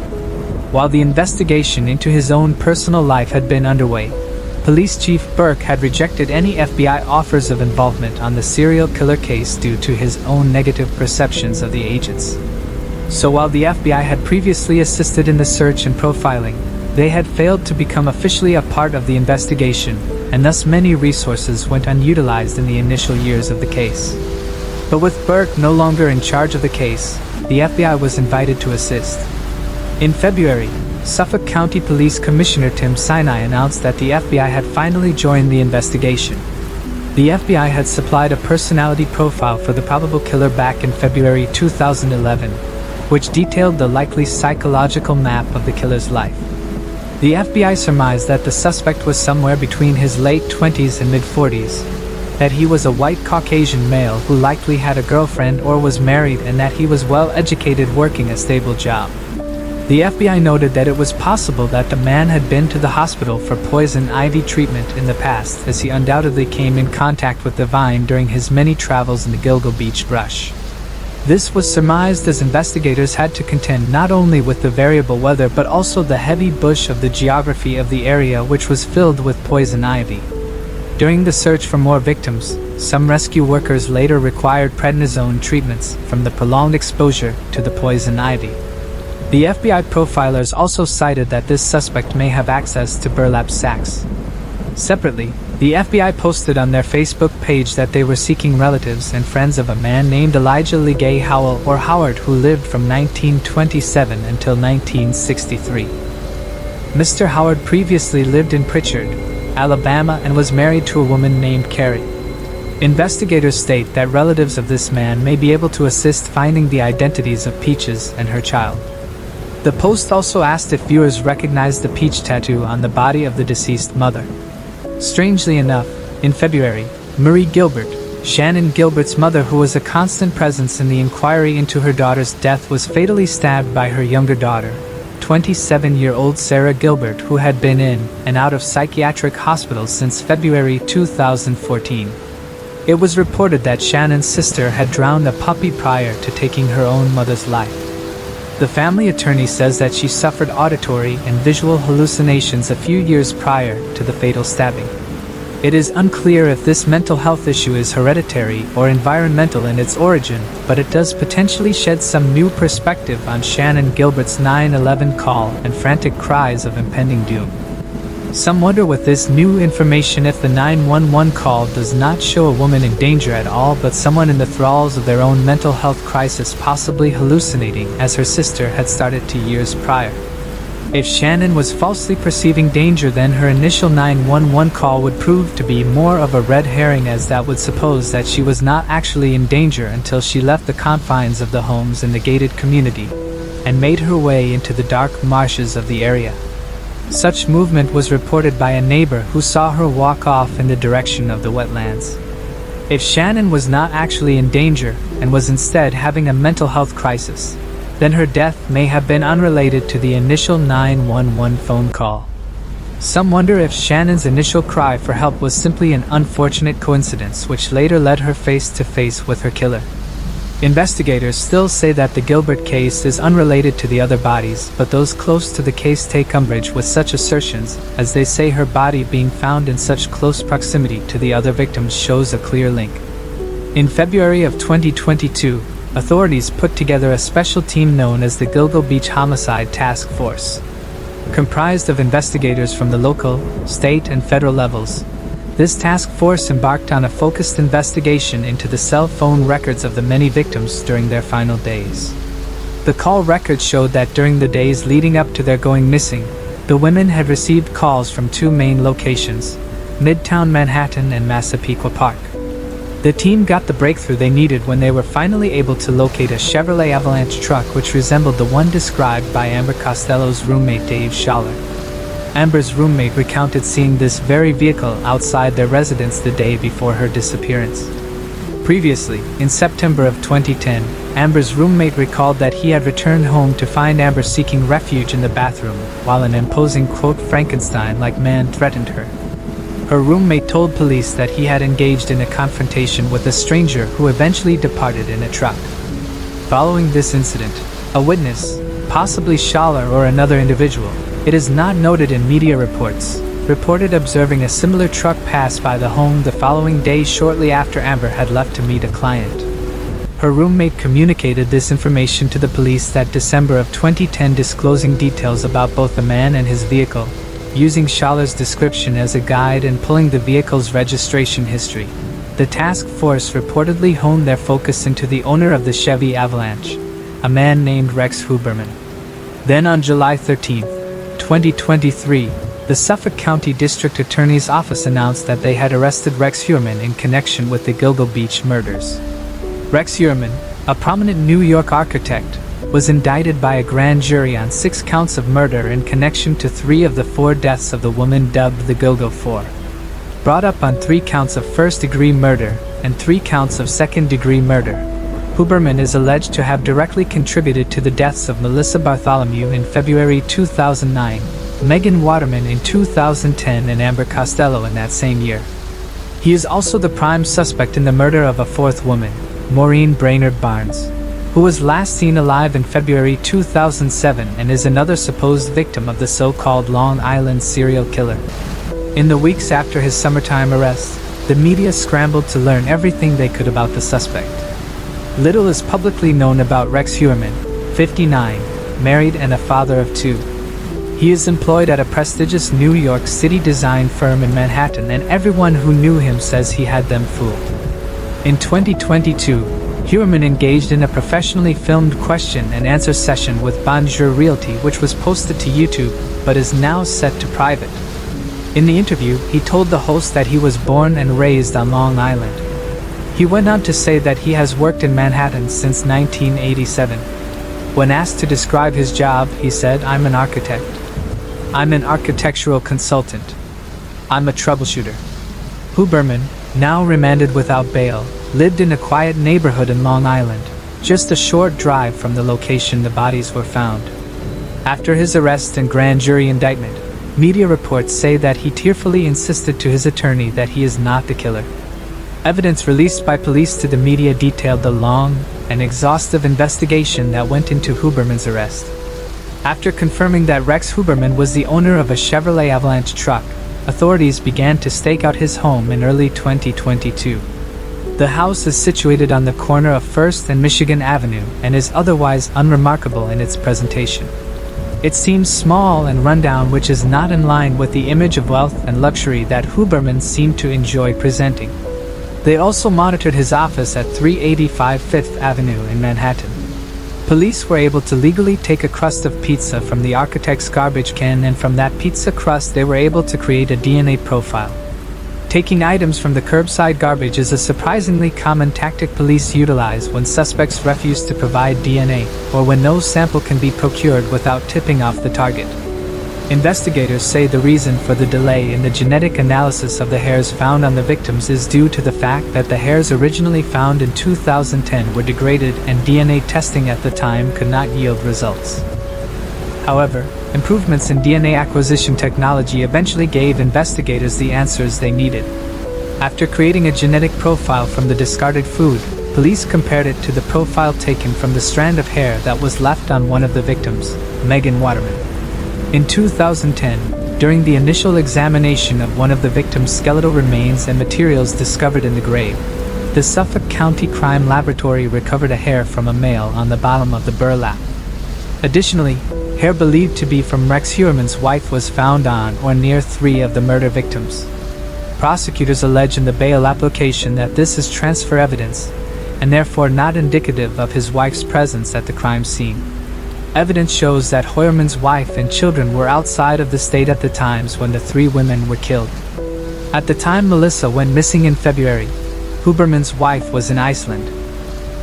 While the investigation into his own personal life had been underway, Police Chief Burke had rejected any FBI offers of involvement on the serial killer case due to his own negative perceptions of the agents. So while the FBI had previously assisted in the search and profiling, they had failed to become officially a part of the investigation, and thus many resources went unutilized in the initial years of the case. But with Burke no longer in charge of the case, the FBI was invited to assist. In February, Suffolk County Police Commissioner Tim Sinai announced that the FBI had finally joined the investigation. The FBI had supplied a personality profile for the probable killer back in February 2011, which detailed the likely psychological map of the killer's life. The FBI surmised that the suspect was somewhere between his late 20s and mid-40s, that he was a white Caucasian male who likely had a girlfriend or was married, and that he was well-educated working a stable job. The FBI noted that it was possible that the man had been to the hospital for poison ivy treatment in the past, as he undoubtedly came in contact with the vine during his many travels in the Gilgo Beach brush. This was surmised as investigators had to contend not only with the variable weather but also the heavy bush of the geography of the area, which was filled with poison ivy. During the search for more victims, some rescue workers later required prednisone treatments from the prolonged exposure to the poison ivy. The FBI profilers also cited that this suspect may have access to burlap sacks. Separately, the FBI posted on their Facebook page that they were seeking relatives and friends of a man named Elijah Legay Howell, or Howard, who lived from 1927 until 1963. Mr. Howard previously lived in Pritchard, Alabama, and was married to a woman named Carrie. Investigators state that relatives of this man may be able to assist finding the identities of Peaches and her child. The post also asked if viewers recognized the peach tattoo on the body of the deceased mother. Strangely enough, in February, Marie Gilbert, Shannon Gilbert's mother, who was a constant presence in the inquiry into her daughter's death, was fatally stabbed by her younger daughter, 27-year-old Sarah Gilbert, who had been in and out of psychiatric hospitals since February 2014. It was reported that Shannon's sister had drowned a puppy prior to taking her own mother's life. The family attorney says that she suffered auditory and visual hallucinations a few years prior to the fatal stabbing. It is unclear if this mental health issue is hereditary or environmental in its origin, but it does potentially shed some new perspective on Shannon Gilbert's 9/11 call and frantic cries of impending doom. Some wonder with this new information if the 911 call does not show a woman in danger at all but someone in the thralls of their own mental health crisis, possibly hallucinating as her sister had started 2 years prior. If Shannon was falsely perceiving danger, then her initial 911 call would prove to be more of a red herring, as that would suppose that she was not actually in danger until she left the confines of the homes in the gated community and made her way into the dark marshes of the area. Such movement was reported by a neighbor who saw her walk off in the direction of the wetlands. If Shannon was not actually in danger and was instead having a mental health crisis, then her death may have been unrelated to the initial 911 phone call. Some wonder if Shannon's initial cry for help was simply an unfortunate coincidence which later led her face to face with her killer. Investigators still say that the Gilbert case is unrelated to the other bodies, but those close to the case take umbrage with such assertions, as they say her body being found in such close proximity to the other victims shows a clear link. In February of 2022, authorities put together a special team known as the Gilgo Beach Homicide Task Force. Comprised of investigators from the local, state, and federal levels, this task force embarked on a focused investigation into the cell phone records of the many victims during their final days. The call records showed that during the days leading up to their going missing, the women had received calls from 2 main locations, Midtown Manhattan and Massapequa Park. The team got the breakthrough they needed when they were finally able to locate a Chevrolet Avalanche truck which resembled the one described by Amber Costello's roommate Dave Schaller. Amber's roommate recounted seeing this very vehicle outside their residence the day before her disappearance. Previously, in September of 2010, Amber's roommate recalled that he had returned home to find Amber seeking refuge in the bathroom, while an imposing, quote, Frankenstein-like man threatened her. Her roommate told police that he had engaged in a confrontation with a stranger who eventually departed in a truck. Following this incident, a witness, possibly Schaller or another individual, it is not noted in media reports, reported observing a similar truck pass by the home the following day shortly after Amber had left to meet a client. Her roommate communicated this information to the police that December of 2010, disclosing details about both the man and his vehicle, using Schaller's description as a guide and pulling the vehicle's registration history. The task force reportedly honed their focus into the owner of the Chevy Avalanche, a man named Rex Huberman. Then on July 13, 2023, the Suffolk County District Attorney's Office announced that they had arrested Rex Huberman in connection with the Gilgo Beach murders. Rex Huberman, a prominent New York architect, was indicted by a grand jury on 6 counts of murder in connection to 3 of the 4 deaths of the woman dubbed the Gilgo Four. Brought up on 3 counts of first-degree murder and 3 counts of second-degree murder, Huberman is alleged to have directly contributed to the deaths of Melissa Bartholomew in February 2009, Megan Waterman in 2010, and Amber Costello in that same year. He is also the prime suspect in the murder of a 4th woman, Maureen Brainerd Barnes, who was last seen alive in February 2007 and is another supposed victim of the so-called Long Island serial killer. In the weeks after his summertime arrest, the media scrambled to learn everything they could about the suspect. Little is publicly known about Rex Huberman, 59, married and a father of 2. He is employed at a prestigious New York City design firm in Manhattan, and everyone who knew him says he had them fooled. In 2022, Huberman engaged in a professionally filmed question and answer session with Bonjour Realty, which was posted to YouTube but is now set to private. In the interview, he told the host that he was born and raised on Long Island. He went on to say that he has worked in Manhattan since 1987. When asked to describe his job, he said, "I'm an architect. I'm an architectural consultant. I'm a troubleshooter." Huberman, now remanded without bail, lived in a quiet neighborhood in Long Island, just a short drive from the location the bodies were found. After his arrest and grand jury indictment, media reports say that he tearfully insisted to his attorney that he is not the killer. Evidence released by police to the media detailed the long and exhaustive investigation that went into Huberman's arrest. After confirming that Rex Huberman was the owner of a Chevrolet Avalanche truck, authorities began to stake out his home in early 2022. The house is situated on the corner of 1st and Michigan Avenue and is otherwise unremarkable in its presentation. It seems small and rundown, which is not in line with the image of wealth and luxury that Huberman seemed to enjoy presenting. They also monitored his office at 385 5th Avenue in Manhattan. Police were able to legally take a crust of pizza from the architect's garbage can, and from that pizza crust they were able to create a DNA profile. Taking items from the curbside garbage is a surprisingly common tactic police utilize when suspects refuse to provide DNA, or when no sample can be procured without tipping off the target. Investigators say the reason for the delay in the genetic analysis of the hairs found on the victims is due to the fact that the hairs originally found in 2010 were degraded and DNA testing at the time could not yield results. However, improvements in DNA acquisition technology eventually gave investigators the answers they needed. After creating a genetic profile from the discarded food, police compared it to the profile taken from the strand of hair that was left on one of the victims, Megan Waterman. In 2010, during the initial examination of one of the victim's skeletal remains and materials discovered in the grave, the Suffolk County Crime Laboratory recovered a hair from a male on the bottom of the burlap. Additionally, hair believed to be from Rex Huberman's wife was found on or near 3 of the murder victims. Prosecutors allege in the bail application that this is transfer evidence, and therefore not indicative of his wife's presence at the crime scene. Evidence shows that Huberman's wife and children were outside of the state at the times when the 3 women were killed. At the time Melissa went missing in February, Huberman's wife was in Iceland.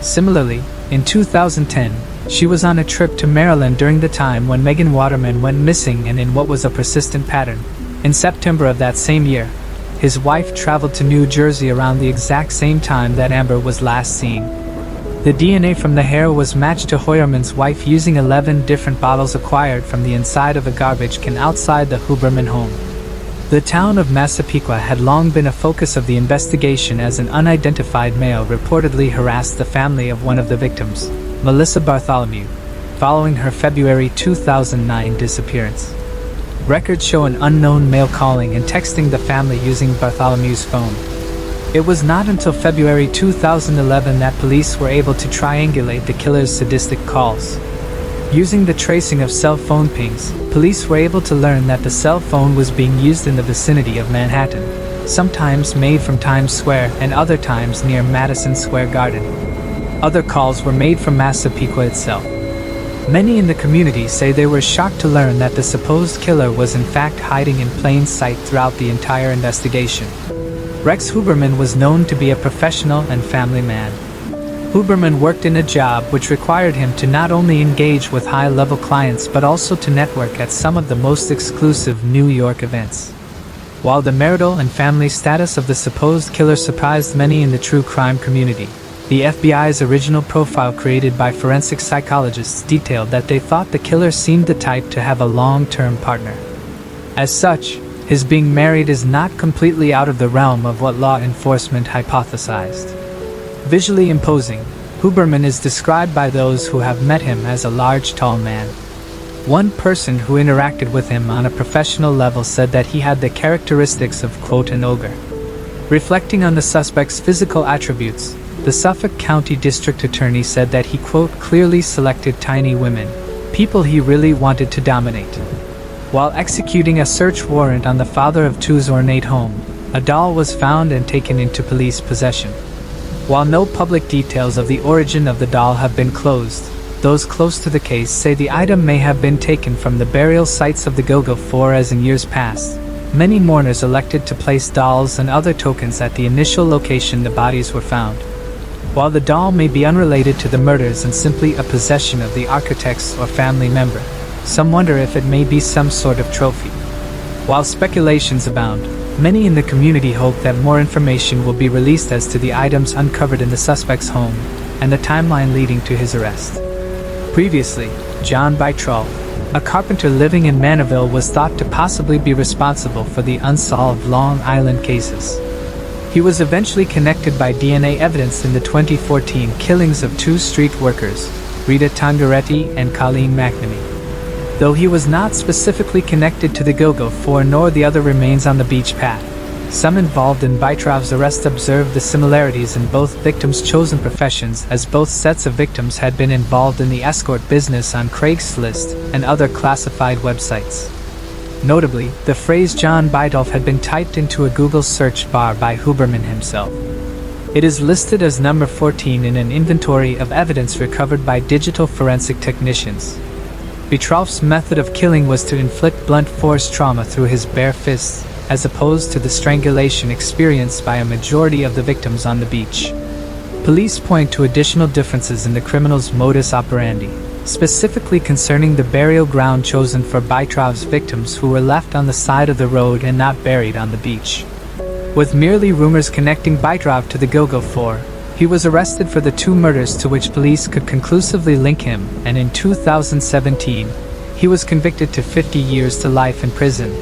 Similarly, in 2010, she was on a trip to Maryland during the time when Megan Waterman went missing, and in what was a persistent pattern, in September of that same year, his wife traveled to New Jersey around the exact same time that Amber was last seen. The DNA from the hair was matched to Huberman's wife using 11 different bottles acquired from the inside of a garbage can outside the Huberman home. The town of Massapequa had long been a focus of the investigation, as an unidentified male reportedly harassed the family of one of the victims, Melissa Bartholomew, following her February 2009 disappearance. Records show an unknown male calling and texting the family using Bartholomew's phone. It was not until February 2011 that police were able to triangulate the killer's sadistic calls. Using the tracing of cell phone pings, police were able to learn that the cell phone was being used in the vicinity of Manhattan, sometimes made from Times Square and other times near Madison Square Garden. Other calls were made from Massapequa itself. Many in the community say they were shocked to learn that the supposed killer was in fact hiding in plain sight throughout the entire investigation. Rex Huberman was known to be a professional and family man. Huberman worked in a job which required him to not only engage with high-level clients but also to network at some of the most exclusive New York events. While the marital and family status of the supposed killer surprised many in the true crime community, the FBI's original profile created by forensic psychologists detailed that they thought the killer seemed the type to have a long-term partner. As such, his being married is not completely out of the realm of what law enforcement hypothesized. Visually imposing, Huberman is described by those who have met him as a large, tall man. One person who interacted with him on a professional level said that he had the characteristics of, quote, an ogre. Reflecting on the suspect's physical attributes, the Suffolk County District Attorney said that he, quote, clearly selected tiny women, people he really wanted to dominate. While executing a search warrant on the father of two's ornate home, a doll was found and taken into police possession. While no public details of the origin of the doll have been closed, those close to the case say the item may have been taken from the burial sites of the Go-Go, for as in years past, many mourners elected to place dolls and other tokens at the initial location the bodies were found. While the doll may be unrelated to the murders and simply a possession of the architect's or family member, some wonder if it may be some sort of trophy. While speculations abound, many in the community hope that more information will be released as to the items uncovered in the suspect's home and the timeline leading to his arrest. Previously, John Bytrall, a carpenter living in Manaville, was thought to possibly be responsible for the unsolved Long Island cases. He was eventually connected by DNA evidence in the 2014 killings of two street workers, Rita Tangaretti and Colleen McNamee. Though he was not specifically connected to the Go-Go 4 nor the other remains on the beach path, some involved in Bytrov's arrest observed the similarities in both victims' chosen professions, as both sets of victims had been involved in the escort business on Craigslist and other classified websites. Notably, the phrase John Bidulph had been typed into a Google search bar by Huberman himself. It is listed as number 14 in an inventory of evidence recovered by digital forensic technicians. Bidulph's method of killing was to inflict blunt force trauma through his bare fists, as opposed to the strangulation experienced by a majority of the victims on the beach. Police point to additional differences in the criminal's modus operandi, specifically concerning the burial ground chosen for Bytrov's victims, who were left on the side of the road and not buried on the beach. With merely rumors connecting Bytrov to the Go-Go 4, he was arrested for the two murders to which police could conclusively link him, and in 2017, he was convicted to 50 years to life in prison.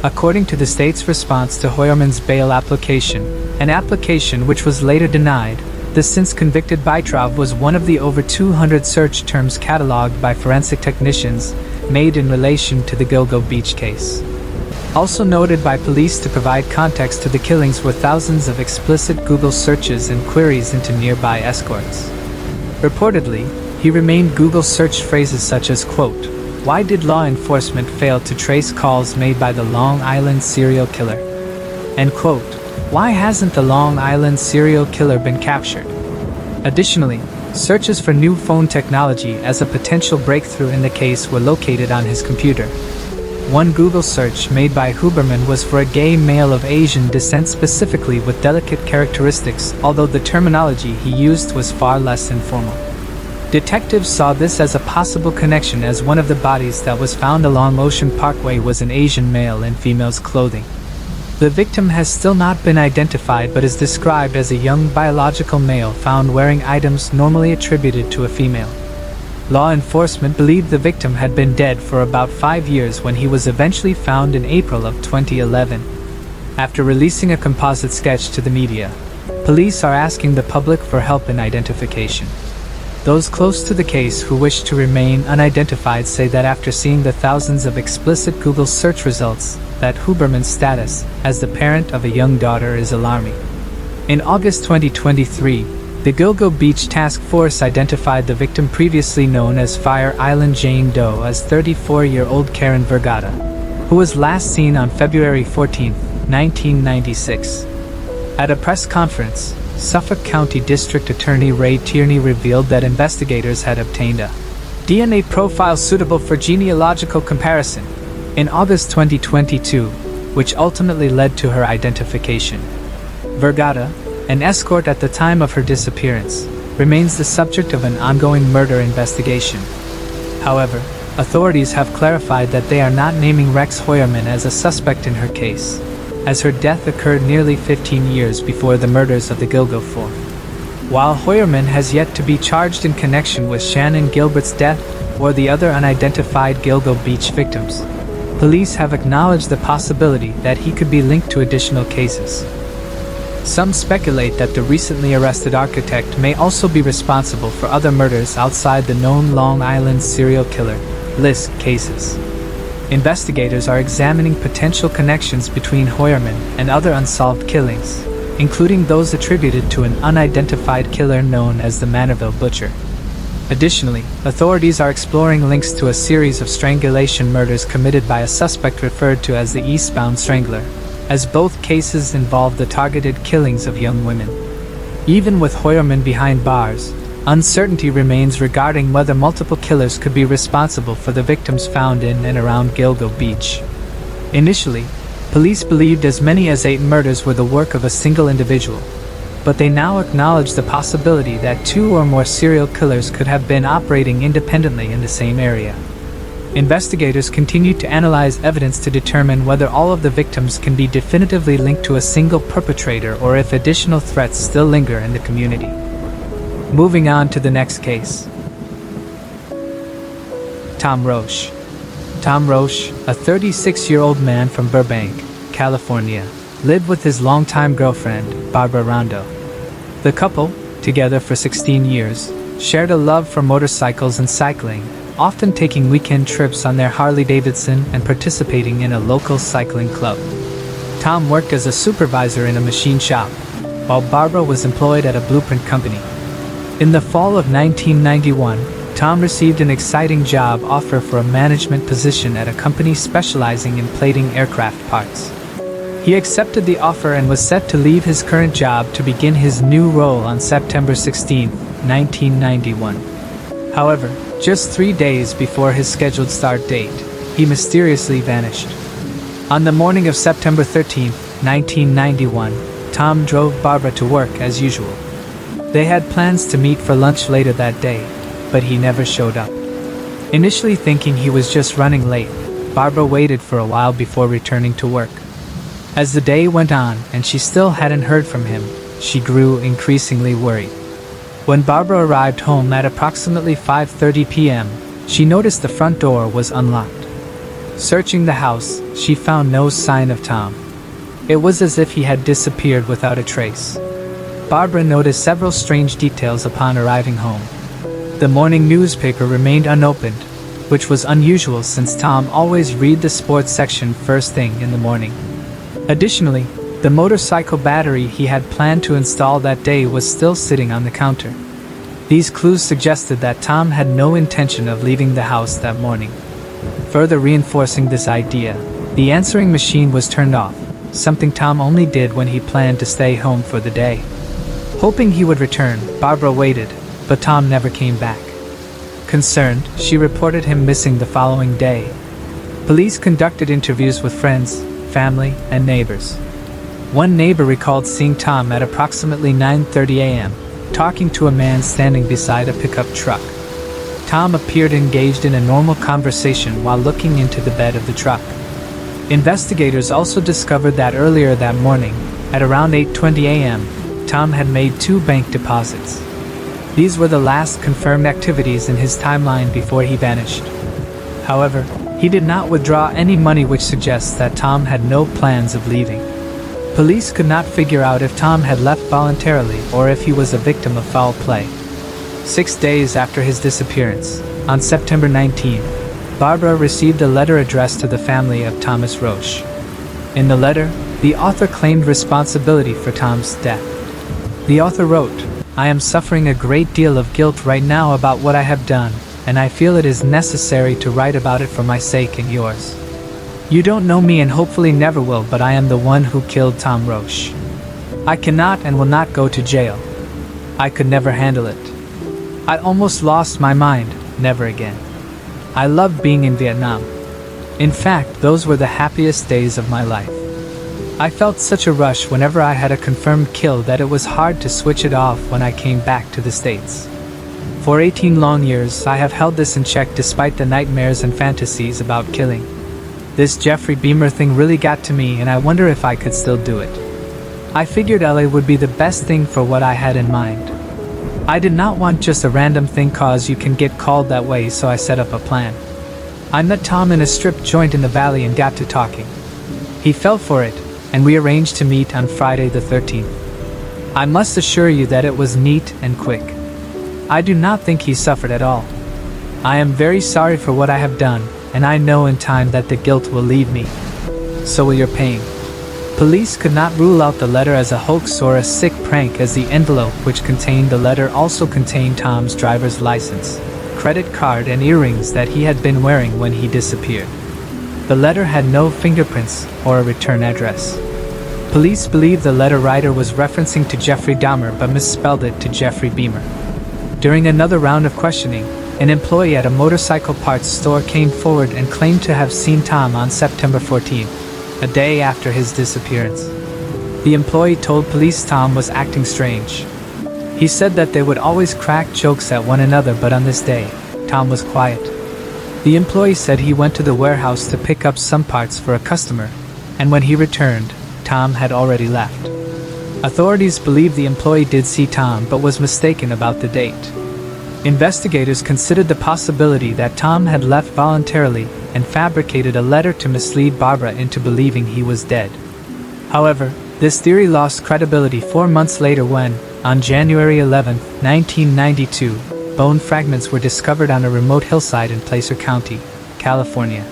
According to the state's response to Hoyerman's bail application, an application which was later denied, the since-convicted Bytrov was one of the over 200 search terms cataloged by forensic technicians made in relation to the Go-Go Beach case. Also noted by police to provide context to the killings were thousands of explicit Google searches and queries into nearby escorts. Reportedly, he remained Google search phrases such as, quote, "Why did law enforcement fail to trace calls made by the Long Island serial killer?" And quote, "Why hasn't the Long Island serial killer been captured?" Additionally, searches for new phone technology as a potential breakthrough in the case were located on his computer. One Google search made by Huberman was for a gay male of Asian descent, specifically with delicate characteristics, although the terminology he used was far less informal. Detectives saw this as a possible connection, as one of the bodies that was found along Ocean Parkway was an Asian male in female's clothing. The victim has still not been identified but is described as a young biological male found wearing items normally attributed to a female. Law enforcement believed the victim had been dead for about 5 years when he was eventually found in April of 2011. After releasing a composite sketch to the media, police are asking the public for help in identification. Those close to the case who wish to remain unidentified say that after seeing the thousands of explicit Google search results, that Huberman's status as the parent of a young daughter is alarming. In August 2023, the Go-Go Beach Task Force identified the victim, previously known as Fire Island Jane Doe, as 34-year-old Karen Vergata, who was last seen on February 14, 1996. At a press conference, Suffolk County District Attorney Ray Tierney revealed that investigators had obtained a DNA profile suitable for genealogical comparison in August 2022, which ultimately led to her identification. Vergata, an escort at the time of her disappearance, remains the subject of an ongoing murder investigation. However, authorities have clarified that they are not naming Rex Hoyerman as a suspect in her case, as her death occurred nearly 15 years before the murders of the Go-Go 4. While Hoyerman has yet to be charged in connection with Shannon Gilbert's death or the other unidentified Go-Go Beach victims, police have acknowledged the possibility that he could be linked to additional cases. Some speculate that the recently arrested architect may also be responsible for other murders outside the known Long Island serial killer list cases. Investigators are examining potential connections between Hoyerman and other unsolved killings, including those attributed to an unidentified killer known as the Manaville Butcher. Additionally, authorities are exploring links to a series of strangulation murders committed by a suspect referred to as the Eastbound Strangler, as both cases involve the targeted killings of young women. Even with Hoyerman behind bars, uncertainty remains regarding whether multiple killers could be responsible for the victims found in and around Go-Go Beach. Initially, police believed as many as 8 murders were the work of a single individual, but they now acknowledge the possibility that 2 or more serial killers could have been operating independently in the same area. Investigators continue to analyze evidence to determine whether all of the victims can be definitively linked to a single perpetrator or if additional threats still linger in the community. Moving on to the next case. Tom Roche. Tom Roche, a 36-year-old man from Burbank, California, lived with his longtime girlfriend, Barbara Rondo. The couple, together for 16 years, shared a love for motorcycles and cycling, often taking weekend trips on their Harley-Davidson and participating in a local cycling club. Tom worked as a supervisor in a machine shop, while Barbara was employed at a blueprint company. In the fall of 1991, Tom received an exciting job offer for a management position at a company specializing in plating aircraft parts. He accepted the offer and was set to leave his current job to begin his new role on September 16, 1991. However, just 3 days before his scheduled start date, he mysteriously vanished. On the morning of September 13, 1991, Tom drove Barbara to work as usual. They had plans to meet for lunch later that day, but he never showed up. Initially thinking he was just running late, Barbara waited for a while before returning to work. As the day went on and she still hadn't heard from him, she grew increasingly worried. When Barbara arrived home at approximately 5:30 p.m., she noticed the front door was unlocked. Searching the house, she found no sign of Tom. It was as if he had disappeared without a trace. Barbara noticed several strange details upon arriving home. The morning newspaper remained unopened, which was unusual since Tom always read the sports section first thing in the morning. Additionally, the motorcycle battery he had planned to install that day was still sitting on the counter. These clues suggested that Tom had no intention of leaving the house that morning. Further reinforcing this idea, the answering machine was turned off, something Tom only did when he planned to stay home for the day. Hoping he would return, Barbara waited, but Tom never came back. Concerned, she reported him missing the following day. Police conducted interviews with friends, family, and neighbors. One neighbor recalled seeing Tom at approximately 9:30 a.m., talking to a man standing beside a pickup truck. Tom appeared engaged in a normal conversation while looking into the bed of the truck. Investigators also discovered that earlier that morning, at around 8:20 a.m., Tom had made 2 bank deposits. These were the last confirmed activities in his timeline before he vanished. However, he did not withdraw any money, which suggests that Tom had no plans of leaving. Police could not figure out if Tom had left voluntarily or if he was a victim of foul play. 6 days after his disappearance, on September 19, Barbara received a letter addressed to the family of Thomas Roche. In the letter, the author claimed responsibility for Tom's death. The author wrote, "I am suffering a great deal of guilt right now about what I have done, and I feel it is necessary to write about it for my sake and yours. You don't know me and hopefully never will, but I am the one who killed Tom Roche. I cannot and will not go to jail. I could never handle it. I almost lost my mind, never again. I loved being in Vietnam. In fact, those were the happiest days of my life. I felt such a rush whenever I had a confirmed kill that it was hard to switch it off when I came back to the States. For 18 long years, I have held this in check despite the nightmares and fantasies about killing. This Jeffrey Beamer thing really got to me, and I wonder if I could still do it. I figured LA would be the best thing for what I had in mind. I did not want just a random thing, cause you can get called that way, so I set up a plan. I met Tom in a strip joint in the valley and got to talking. He fell for it, and we arranged to meet on Friday the 13th. I must assure you that it was neat and quick. I do not think he suffered at all. I am very sorry for what I have done, and I know in time that the guilt will leave me. So will your pain." Police could not rule out the letter as a hoax or a sick prank, as the envelope which contained the letter also contained Tom's driver's license, credit card, and earrings that he had been wearing when he disappeared. The letter had no fingerprints or a return address. Police believe the letter writer was referencing to Jeffrey Dahmer but misspelled it to Jeffrey Beamer. During another round of questioning, an employee at a motorcycle parts store came forward and claimed to have seen Tom on September 14, a day after his disappearance. The employee told police Tom was acting strange. He said that they would always crack jokes at one another, but on this day, Tom was quiet. The employee said he went to the warehouse to pick up some parts for a customer, and when he returned, Tom had already left. Authorities believe the employee did see Tom but was mistaken about the date. Investigators considered the possibility that Tom had left voluntarily and fabricated a letter to mislead Barbara into believing he was dead. However, this theory lost credibility 4 months later when, on January 11, 1992, bone fragments were discovered on a remote hillside in Placer County, California.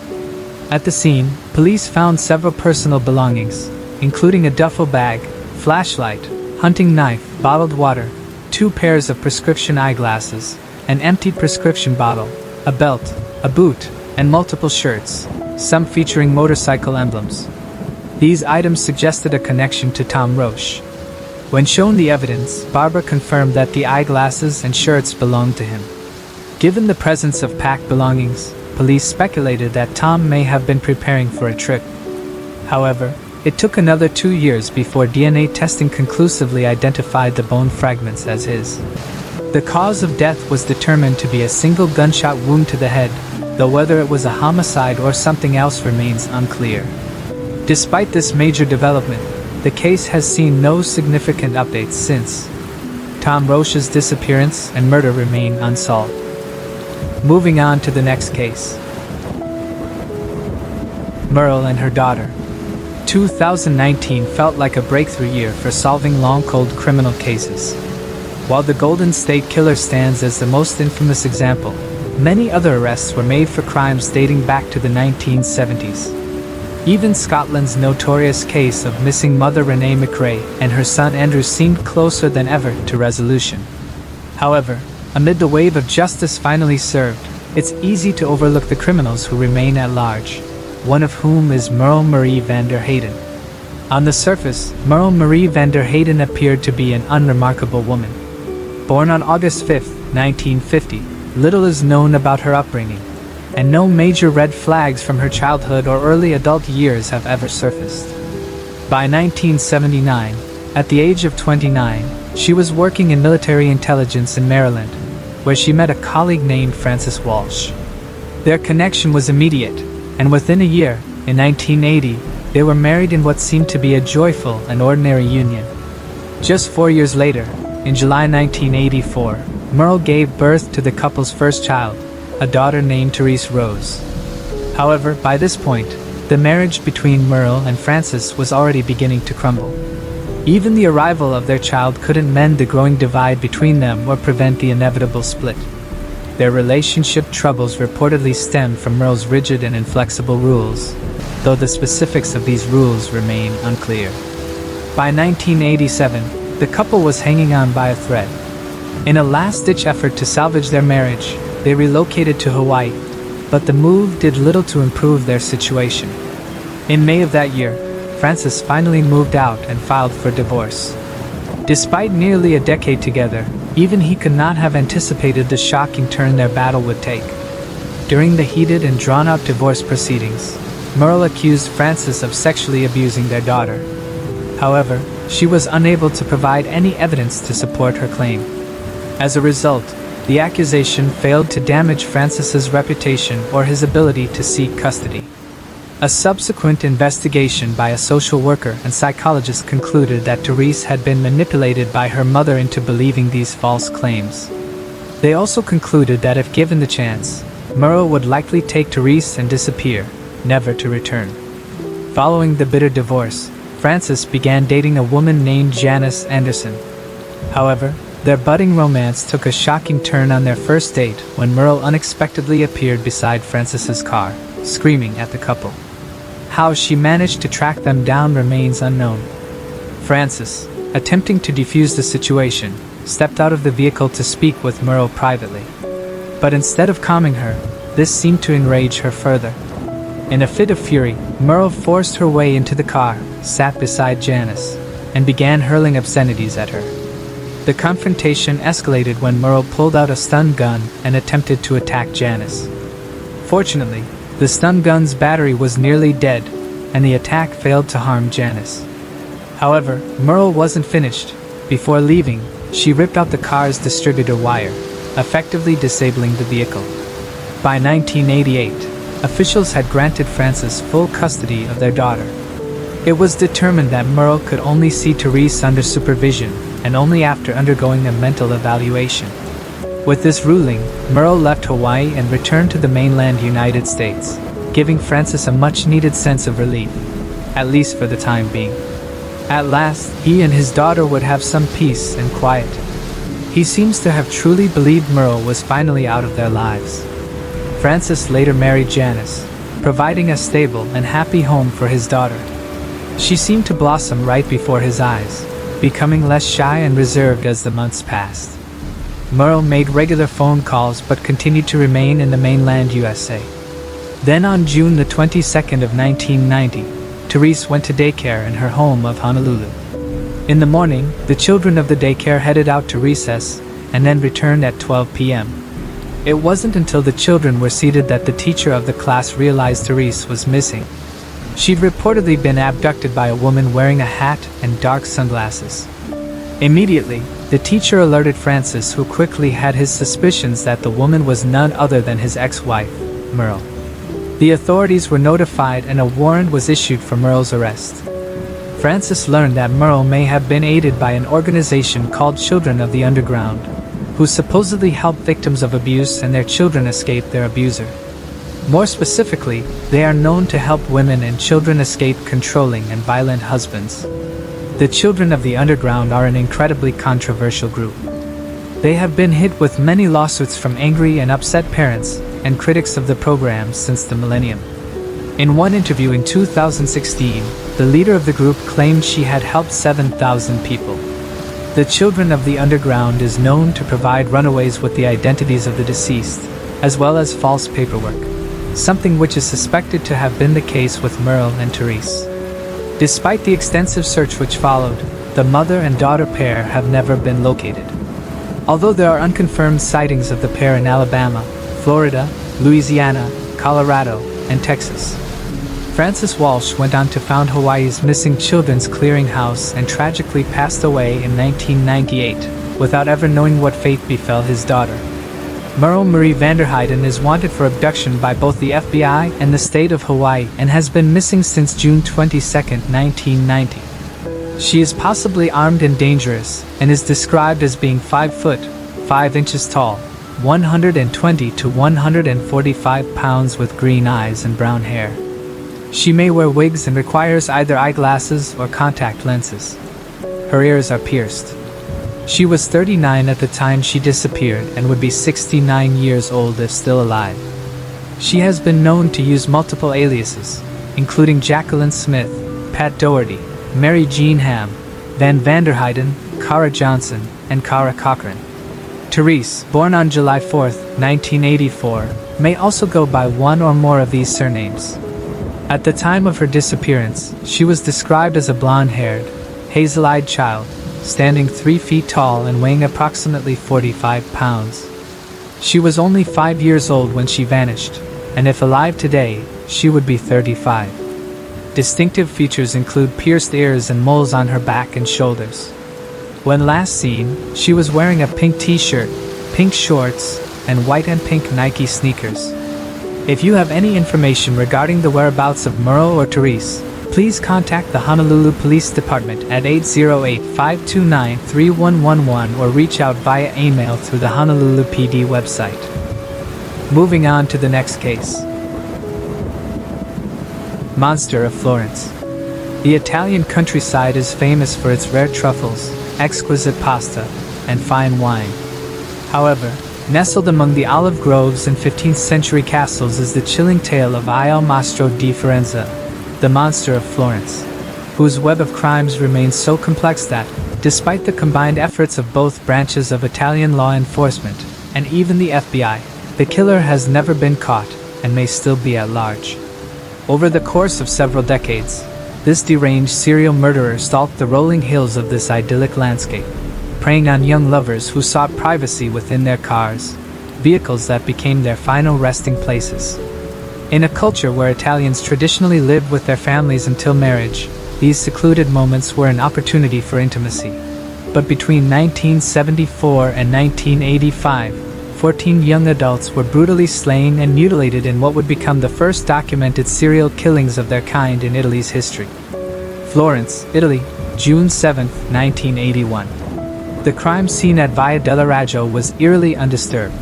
At the scene, police found several personal belongings, including a duffel bag, flashlight, hunting knife, bottled water, 2 pairs of prescription eyeglasses, an emptied prescription bottle, a belt, a boot, and multiple shirts, some featuring motorcycle emblems. These items suggested a connection to Tom Roche. When shown the evidence, Barbara confirmed that the eyeglasses and shirts belonged to him. Given the presence of packed belongings, police speculated that Tom may have been preparing for a trip. However, it took another 2 years before DNA testing conclusively identified the bone fragments as his. The cause of death was determined to be a single gunshot wound to the head, though whether it was a homicide or something else remains unclear. Despite this major development, the case has seen no significant updates since. Tom Roche's disappearance and murder remain unsolved. Moving on to the next case. Merle and her daughter. 2019 felt like a breakthrough year for solving long-cold criminal cases. While the Golden State Killer stands as the most infamous example, many other arrests were made for crimes dating back to the 1970s. Even Scotland's notorious case of missing mother Renee McRae and her son Andrew seemed closer than ever to resolution. However, amid the wave of justice finally served, it's easy to overlook the criminals who remain at large, one of whom is Merle Marie van der Heyden. On the surface, Merle Marie van der Heyden appeared to be an unremarkable woman. Born on August 5, 1950, little is known about her upbringing, and no major red flags from her childhood or early adult years have ever surfaced. By 1979, at the age of 29, she was working in military intelligence in Maryland, where she met a colleague named Francis Walsh. Their connection was immediate, and within a year, in 1980, they were married in what seemed to be a joyful and ordinary union. Just 4 years later, in July 1984, Merle gave birth to the couple's first child, a daughter named Therese Rose. However, by this point, the marriage between Merle and Francis was already beginning to crumble. Even the arrival of their child couldn't mend the growing divide between them or prevent the inevitable split. Their relationship troubles reportedly stemmed from Merle's rigid and inflexible rules, though the specifics of these rules remain unclear. By 1987, the couple was hanging on by a thread. In a last-ditch effort to salvage their marriage, they relocated to Hawaii, but the move did little to improve their situation. In May of that year, Francis finally moved out and filed for divorce. Despite nearly a decade together, even he could not have anticipated the shocking turn their battle would take. During the heated and drawn-out divorce proceedings, Merle accused Francis of sexually abusing their daughter. However, she was unable to provide any evidence to support her claim. As a result, the accusation failed to damage Francis's reputation or his ability to seek custody. A subsequent investigation by a social worker and psychologist concluded that Therese had been manipulated by her mother into believing these false claims. They also concluded that if given the chance, Merle would likely take Therese and disappear, never to return. Following the bitter divorce, Francis began dating a woman named Janice Anderson. However, their budding romance took a shocking turn on their first date when Merle unexpectedly appeared beside Francis's car, screaming at the couple. How she managed to track them down remains unknown. Francis, attempting to defuse the situation, stepped out of the vehicle to speak with Merle privately. But instead of calming her, this seemed to enrage her further. In a fit of fury, Merle forced her way into the car, sat beside Janice, and began hurling obscenities at her. The confrontation escalated when Merle pulled out a stun gun and attempted to attack Janice. Fortunately, the stun gun's battery was nearly dead, and the attack failed to harm Janice. However, Merle wasn't finished. Before leaving, she ripped out the car's distributor wire, effectively disabling the vehicle. By 1988, officials had granted Francis full custody of their daughter. It was determined that Merle could only see Therese under supervision, and only after undergoing a mental evaluation. With this ruling, Merle left Hawaii and returned to the mainland United States, giving Francis a much-needed sense of relief, at least for the time being. At last, he and his daughter would have some peace and quiet. He seems to have truly believed Merle was finally out of their lives. Francis later married Janice, providing a stable and happy home for his daughter. She seemed to blossom right before his eyes, becoming less shy and reserved as the months passed. Merle made regular phone calls but continued to remain in the mainland USA. Then on June the 22nd of 1990, Therese went to daycare in her home of Honolulu. In the morning, the children of the daycare headed out to recess and then returned at 12 p.m. It wasn't until the children were seated that the teacher of the class realized Therese was missing. She'd reportedly been abducted by a woman wearing a hat and dark sunglasses. Immediately, the teacher alerted Francis, who quickly had his suspicions that the woman was none other than his ex-wife, Merle. The authorities were notified and a warrant was issued for Merle's arrest. Francis learned that Merle may have been aided by an organization called Children of the Underground, who supposedly help victims of abuse and their children escape their abuser. More specifically, they are known to help women and children escape controlling and violent husbands. The Children of the Underground are an incredibly controversial group. They have been hit with many lawsuits from angry and upset parents and critics of the program since the millennium. In one interview in 2016, the leader of the group claimed she had helped 7,000 people. The Children of the Underground is known to provide runaways with the identities of the deceased, as well as false paperwork, something which is suspected to have been the case with Merle and Therese. Despite the extensive search which followed, the mother and daughter pair have never been located. Although there are unconfirmed sightings of the pair in Alabama, Florida, Louisiana, Colorado, and Texas. Francis Walsh went on to found Hawaii's Missing Children's Clearinghouse and tragically passed away in 1998, without ever knowing what fate befell his daughter. Merle Marie Vanderheiden is wanted for abduction by both the FBI and the state of Hawaii and has been missing since June 22, 1990. She is possibly armed and dangerous, and is described as being 5 foot, 5 inches tall, 120 to 145 pounds with green eyes and brown hair. She may wear wigs and requires either eyeglasses or contact lenses. Her ears are pierced. She was 39 at the time she disappeared and would be 69 years old if still alive. She has been known to use multiple aliases, including Jacqueline Smith, Pat Doherty, Mary Jean Ham, Van Vanderheiden, Cara Johnson, and Cara Cochran. Therese, born on July 4, 1984, may also go by one or more of these surnames. At the time of her disappearance, she was described as a blonde-haired, hazel-eyed child, standing 3 feet tall and weighing approximately 45 pounds. She was only 5 years old when she vanished, and if alive today, she would be 35. Distinctive features include pierced ears and moles on her back and shoulders. When last seen, she was wearing a pink t-shirt, pink shorts, and white and pink Nike sneakers. If you have any information regarding the whereabouts of Merle or Therese, please contact the Honolulu Police Department at 808-529-3111 or reach out via email through the Honolulu PD website. Moving on to the next case. Monster of Florence. The Italian countryside is famous for its rare truffles, exquisite pasta, and fine wine. However, nestled among the olive groves and 15th century castles is the chilling tale of Il Mostro di Firenze, the monster of Florence, whose web of crimes remains so complex that, despite the combined efforts of both branches of Italian law enforcement, and even the FBI, the killer has never been caught, and may still be at large. Over the course of several decades, this deranged serial murderer stalked the rolling hills of this idyllic landscape, preying on young lovers who sought privacy within their cars, vehicles that became their final resting places. In a culture where Italians traditionally lived with their families until marriage, these secluded moments were an opportunity for intimacy. But between 1974 and 1985, 14 young adults were brutally slain and mutilated in what would become the first documented serial killings of their kind in Italy's history. Florence, Italy, June 7, 1981. The crime scene at Via del Raggio was eerily undisturbed.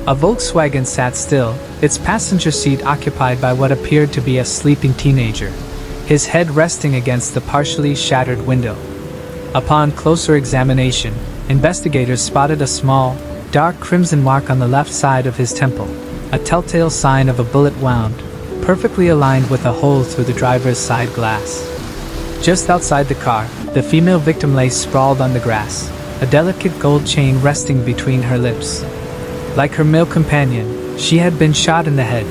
A Volkswagen sat still, its passenger seat occupied by what appeared to be a sleeping teenager, his head resting against the partially shattered window. Upon closer examination, investigators spotted a small, dark crimson mark on the left side of his temple, a telltale sign of a bullet wound, perfectly aligned with a hole through the driver's side glass. Just outside the car, the female victim lay sprawled on the grass, a delicate gold chain resting between her lips. Like her male companion, she had been shot in the head,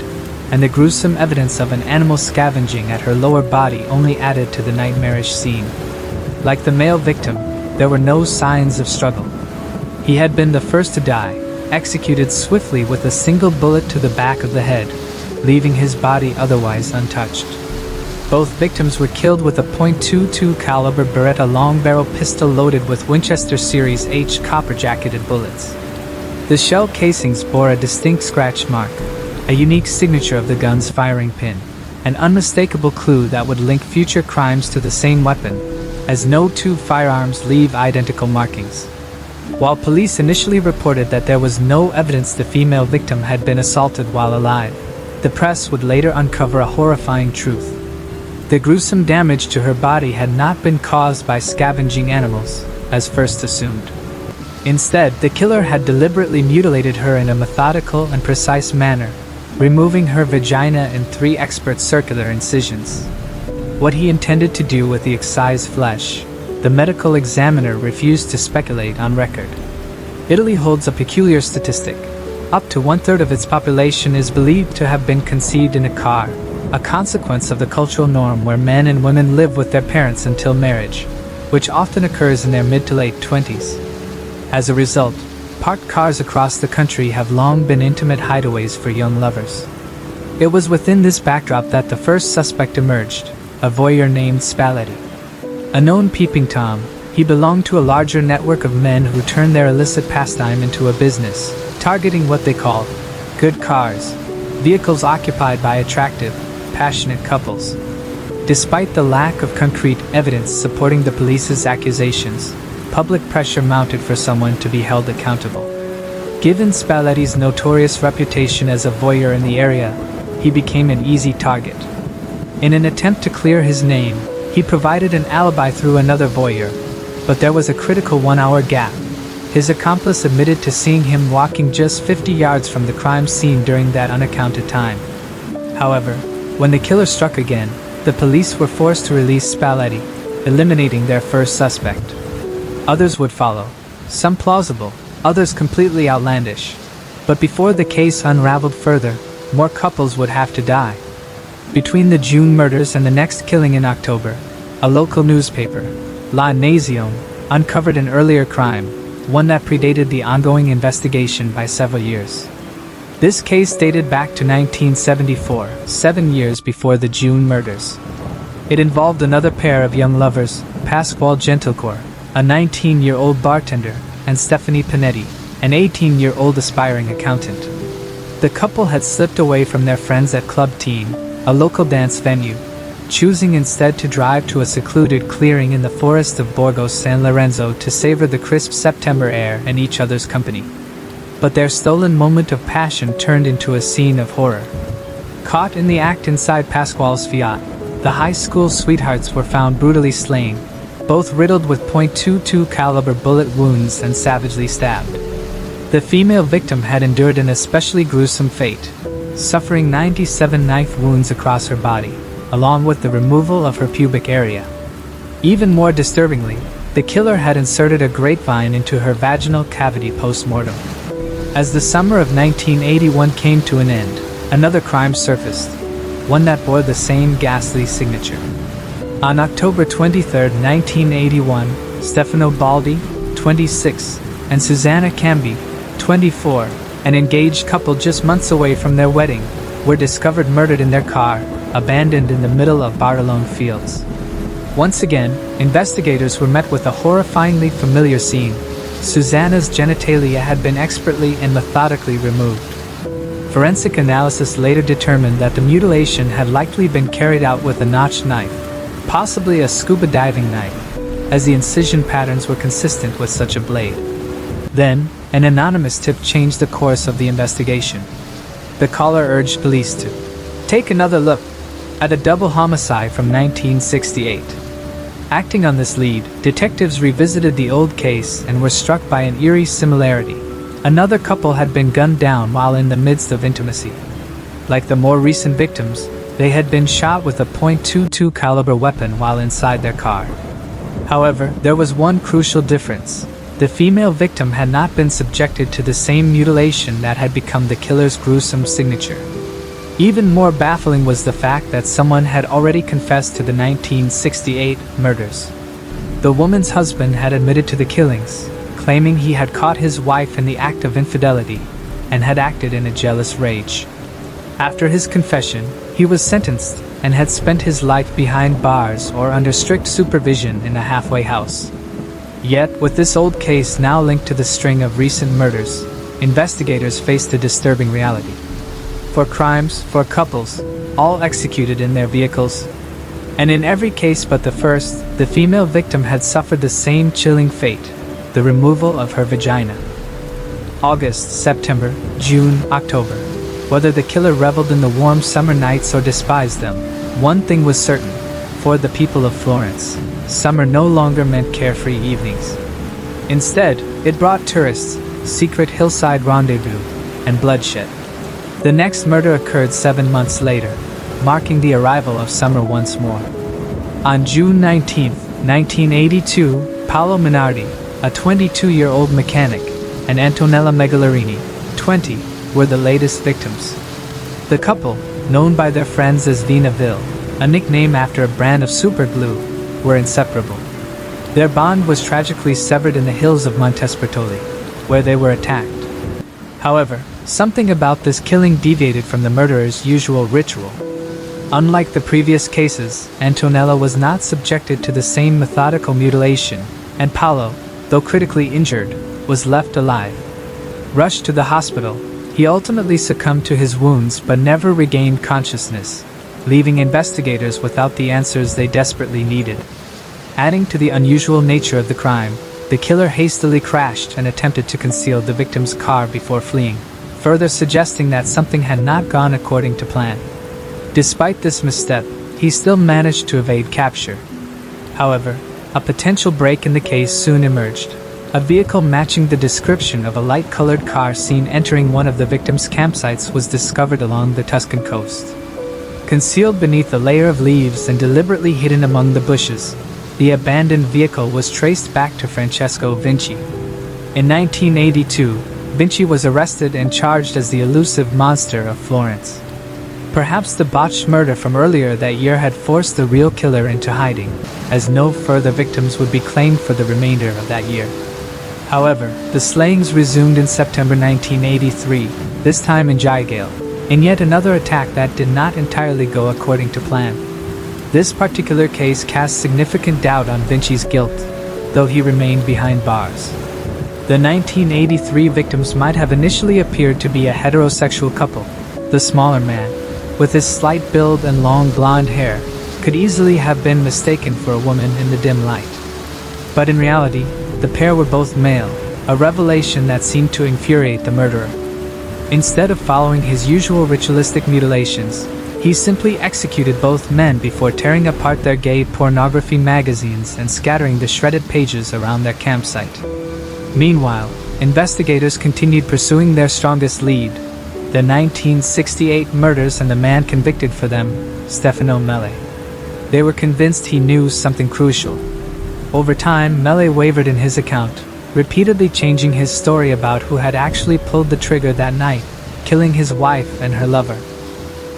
and the gruesome evidence of an animal scavenging at her lower body only added to the nightmarish scene. Like the male victim, there were no signs of struggle. He had been the first to die, executed swiftly with a single bullet to the back of the head, leaving his body otherwise untouched. Both victims were killed with a .22 caliber Beretta long-barrel pistol loaded with Winchester Series H copper-jacketed bullets. The shell casings bore a distinct scratch mark, a unique signature of the gun's firing pin, an unmistakable clue that would link future crimes to the same weapon, as no two firearms leave identical markings. While police initially reported that there was no evidence the female victim had been assaulted while alive, the press would later uncover a horrifying truth. The gruesome damage to her body had not been caused by scavenging animals, as first assumed. Instead, the killer had deliberately mutilated her in a methodical and precise manner, removing her vagina in 3 expert circular incisions. What he intended to do with the excised flesh, the medical examiner refused to speculate on record. Italy holds a peculiar statistic. Up to 1/3 of its population is believed to have been conceived in a car, a consequence of the cultural norm where men and women live with their parents until marriage, which often occurs in their mid to late 20s. As a result, parked cars across the country have long been intimate hideaways for young lovers. It was within this backdrop that the first suspect emerged, a voyeur named Spalletti. A known peeping Tom, he belonged to a larger network of men who turned their illicit pastime into a business, targeting what they called good cars, vehicles occupied by attractive, passionate couples. Despite the lack of concrete evidence supporting the police's accusations, public pressure mounted for someone to be held accountable. Given Spalletti's notorious reputation as a voyeur in the area, he became an easy target. In an attempt to clear his name, he provided an alibi through another voyeur, but there was a critical 1-hour gap. His accomplice admitted to seeing him walking just 50 yards from the crime scene during that unaccounted time. However, when the killer struck again, the police were forced to release Spalletti, eliminating their first suspect. Others would follow, some plausible, others completely outlandish. But before the case unraveled further, more couples would have to die. Between the June murders and the next killing in October, a local newspaper, La Nazione, uncovered an earlier crime, one that predated the ongoing investigation by several years. This case dated back to 1974, 7 years before the June murders. It involved another pair of young lovers, Pasquale Gentilecore, a 19-year-old bartender, and Stephanie Panetti, an 18-year-old aspiring accountant. The couple had slipped away from their friends at Club Teen, a local dance venue, choosing instead to drive to a secluded clearing in the forest of Borgo San Lorenzo to savor the crisp September air and each other's company. But their stolen moment of passion turned into a scene of horror. Caught in the act inside Pasquale's Fiat, the high school sweethearts were found brutally slain, both riddled with .22 caliber bullet wounds and savagely stabbed. The female victim had endured an especially gruesome fate, suffering 97 knife wounds across her body, along with the removal of her pubic area. Even more disturbingly, the killer had inserted a grapevine into her vaginal cavity post-mortem. As the summer of 1981 came to an end, another crime surfaced, one that bore the same ghastly signature. On October 23, 1981, Stefano Baldi, 26, and Susanna Cambi, 24, an engaged couple just months away from their wedding, were discovered murdered in their car, abandoned in the middle of Bartolone Fields. Once again, investigators were met with a horrifyingly familiar scene. Susanna's genitalia had been expertly and methodically removed. Forensic analysis later determined that the mutilation had likely been carried out with a notched knife, possibly a scuba diving knife, as the incision patterns were consistent with such a blade. Then, An anonymous tip changed the course of the investigation. The caller urged police to take another look at a double homicide from 1968. Acting on this lead, detectives revisited the old case and were struck by an eerie similarity. Another couple had been gunned down while in the midst of intimacy. Like the more recent victims, they had been shot with a .22 caliber weapon while inside their car. However, there was one crucial difference. The female victim had not been subjected to the same mutilation that had become the killer's gruesome signature. Even more baffling was the fact that someone had already confessed to the 1968 murders. The woman's husband had admitted to the killings, claiming he had caught his wife in the act of infidelity and had acted in a jealous rage. After his confession, he was sentenced and had spent his life behind bars or under strict supervision in a halfway house. Yet, with this old case now linked to the string of recent murders, investigators faced a disturbing reality. 4 crimes, 4 couples, all executed in their vehicles. And in every case but the first, the female victim had suffered the same chilling fate, the removal of her vagina. August, September, June, October. Whether the killer reveled in the warm summer nights or despised them, one thing was certain: for the people of Florence, summer no longer meant carefree evenings. Instead, it brought tourists, secret hillside rendezvous, and bloodshed. The next murder occurred 7 months later, marking the arrival of summer once more. On June 19, 1982, Paolo Minardi, a 22-year-old mechanic, and Antonella Megalarini, 20, were the latest victims. The couple, known by their friends as Vinaville, a nickname after a brand of superglue, were inseparable. Their bond was tragically severed in the hills of Montespertoli, where they were attacked. However, something about this killing deviated from the murderer's usual ritual. Unlike the previous cases, Antonella was not subjected to the same methodical mutilation, and Paolo, though critically injured, was left alive. Rushed to the hospital, he ultimately succumbed to his wounds but never regained consciousness, leaving investigators without the answers they desperately needed. Adding to the unusual nature of the crime, the killer hastily crashed and attempted to conceal the victim's car before fleeing, further suggesting that something had not gone according to plan. Despite this misstep, he still managed to evade capture. However, a potential break in the case soon emerged. A vehicle matching the description of a light-colored car seen entering one of the victim's campsites was discovered along the Tuscan coast. Concealed beneath a layer of leaves and deliberately hidden among the bushes, the abandoned vehicle was traced back to Francesco Vinci. In 1982, Vinci was arrested and charged as the elusive monster of Florence. Perhaps the botched murder from earlier that year had forced the real killer into hiding, as no further victims would be claimed for the remainder of that year. However, the slayings resumed in September 1983, this time in Jaigale, in yet another attack that did not entirely go according to plan. This particular case cast significant doubt on Vinci's guilt, though he remained behind bars. The 1983 victims might have initially appeared to be a heterosexual couple. The smaller man, with his slight build and long blonde hair, could easily have been mistaken for a woman in the dim light. But in reality, the pair were both male, a revelation that seemed to infuriate the murderer. Instead of following his usual ritualistic mutilations, he simply executed both men before tearing apart their gay pornography magazines and scattering the shredded pages around their campsite. Meanwhile, investigators continued pursuing their strongest lead, the 1968 murders and the man convicted for them, Stefano Mele. They were convinced he knew something crucial. Over time, Mele wavered in his account, repeatedly changing his story about who had actually pulled the trigger that night, killing his wife and her lover.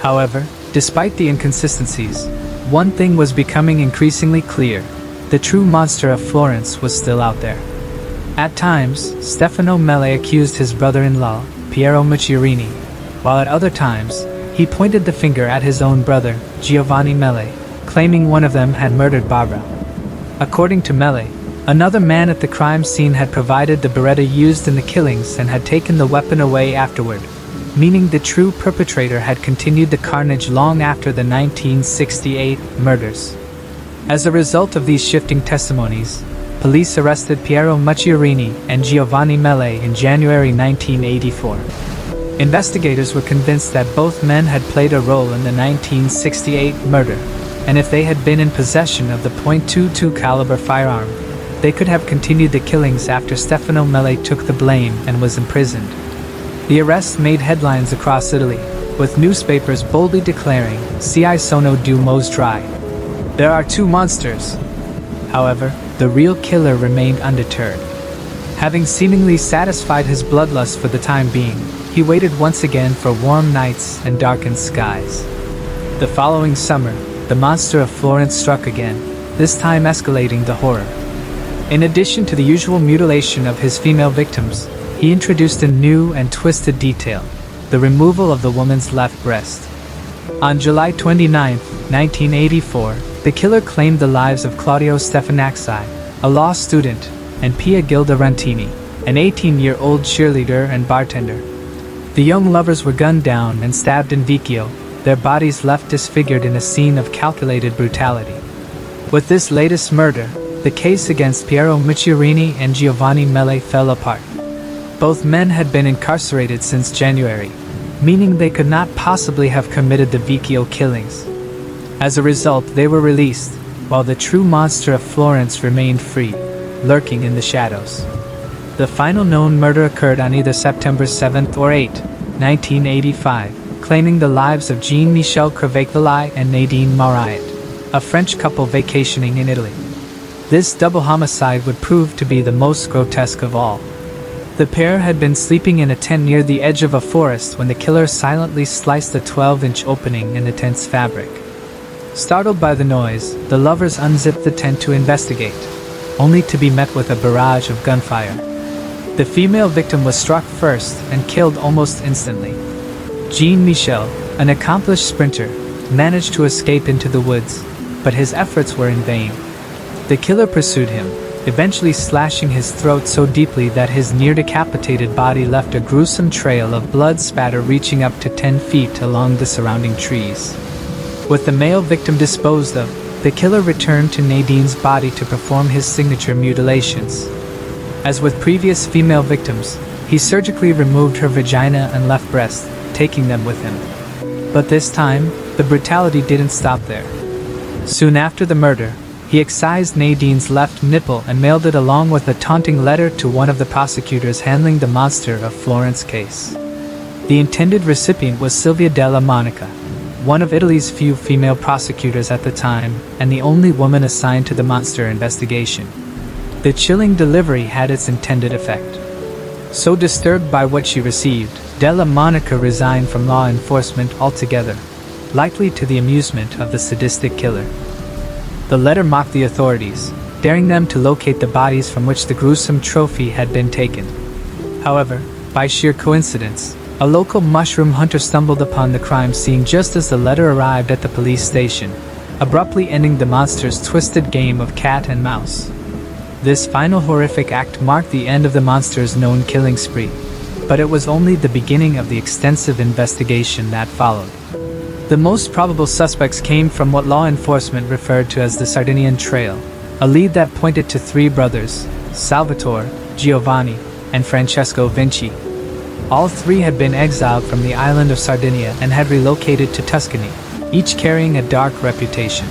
However, despite the inconsistencies, one thing was becoming increasingly clear: the true monster of Florence was still out there. At times, Stefano Mele accused his brother-in-law, Piero Macchiarini, while at other times, he pointed the finger at his own brother, Giovanni Mele, claiming one of them had murdered Barbara. According to Mele, another man at the crime scene had provided the Beretta used in the killings and had taken the weapon away afterward, meaning the true perpetrator had continued the carnage long after the 1968 murders. As a result of these shifting testimonies, police arrested Piero Mucciorini and Giovanni Mele in January 1984. Investigators were convinced that both men had played a role in the 1968 murder, and if they had been in possession of the .22 caliber firearm, they could have continued the killings after Stefano Mele took the blame and was imprisoned. The arrest made headlines across Italy, with newspapers boldly declaring, "Ci sono due mostri." There are two monsters. However, the real killer remained undeterred. Having seemingly satisfied his bloodlust for the time being, he waited once again for warm nights and darkened skies. The following summer, the monster of Florence struck again, this time escalating the horror. In addition to the usual mutilation of his female victims, he introduced a new and twisted detail: the removal of the woman's left breast. On July 29, 1984, the killer claimed the lives of Claudio Stefanacci, a law student, and Pia Gilda Rantini, an 18-year-old cheerleader and bartender. The young lovers were gunned down and stabbed in Vicchio, their bodies left disfigured in a scene of calculated brutality. With this latest murder, the case against Piero Mucciorini and Giovanni Mele fell apart. Both men had been incarcerated since January, meaning they could not possibly have committed the Vicchio killings. As a result, they were released, while the true monster of Florence remained free, lurking in the shadows. The final known murder occurred on either September 7 or 8, 1985, claiming the lives of Jean-Michel Crevecoeur and Nadine Mauriat, a French couple vacationing in Italy. This double homicide would prove to be the most grotesque of all. The pair had been sleeping in a tent near the edge of a forest when the killer silently sliced a 12-inch opening in the tent's fabric. Startled by the noise, the lovers unzipped the tent to investigate, only to be met with a barrage of gunfire. The female victim was struck first and killed almost instantly. Jean-Michel, an accomplished sprinter, managed to escape into the woods, but his efforts were in vain. The killer pursued him, eventually slashing his throat so deeply that his near-decapitated body left a gruesome trail of blood spatter reaching up to 10 feet along the surrounding trees. With the male victim disposed of, the killer returned to Nadine's body to perform his signature mutilations. As with previous female victims, he surgically removed her vagina and left breast, taking them with him. But this time, the brutality didn't stop there. Soon after the murder, he excised Nadine's left nipple and mailed it along with a taunting letter to one of the prosecutors handling the Monster of Florence case. The intended recipient was Silvia Della Monica, one of Italy's few female prosecutors at the time, and the only woman assigned to the monster investigation. The chilling delivery had its intended effect. So disturbed by what she received, Della Monica resigned from law enforcement altogether, likely to the amusement of the sadistic killer. The letter mocked the authorities, daring them to locate the bodies from which the gruesome trophy had been taken. However, by sheer coincidence, a local mushroom hunter stumbled upon the crime scene just as the letter arrived at the police station, abruptly ending the monster's twisted game of cat and mouse. This final horrific act marked the end of the monster's known killing spree, but it was only the beginning of the extensive investigation that followed. The most probable suspects came from what law enforcement referred to as the Sardinian Trail, a lead that pointed to three brothers, Salvatore, Giovanni, and Francesco Vinci. All three had been exiled from the island of Sardinia and had relocated to Tuscany, each carrying a dark reputation.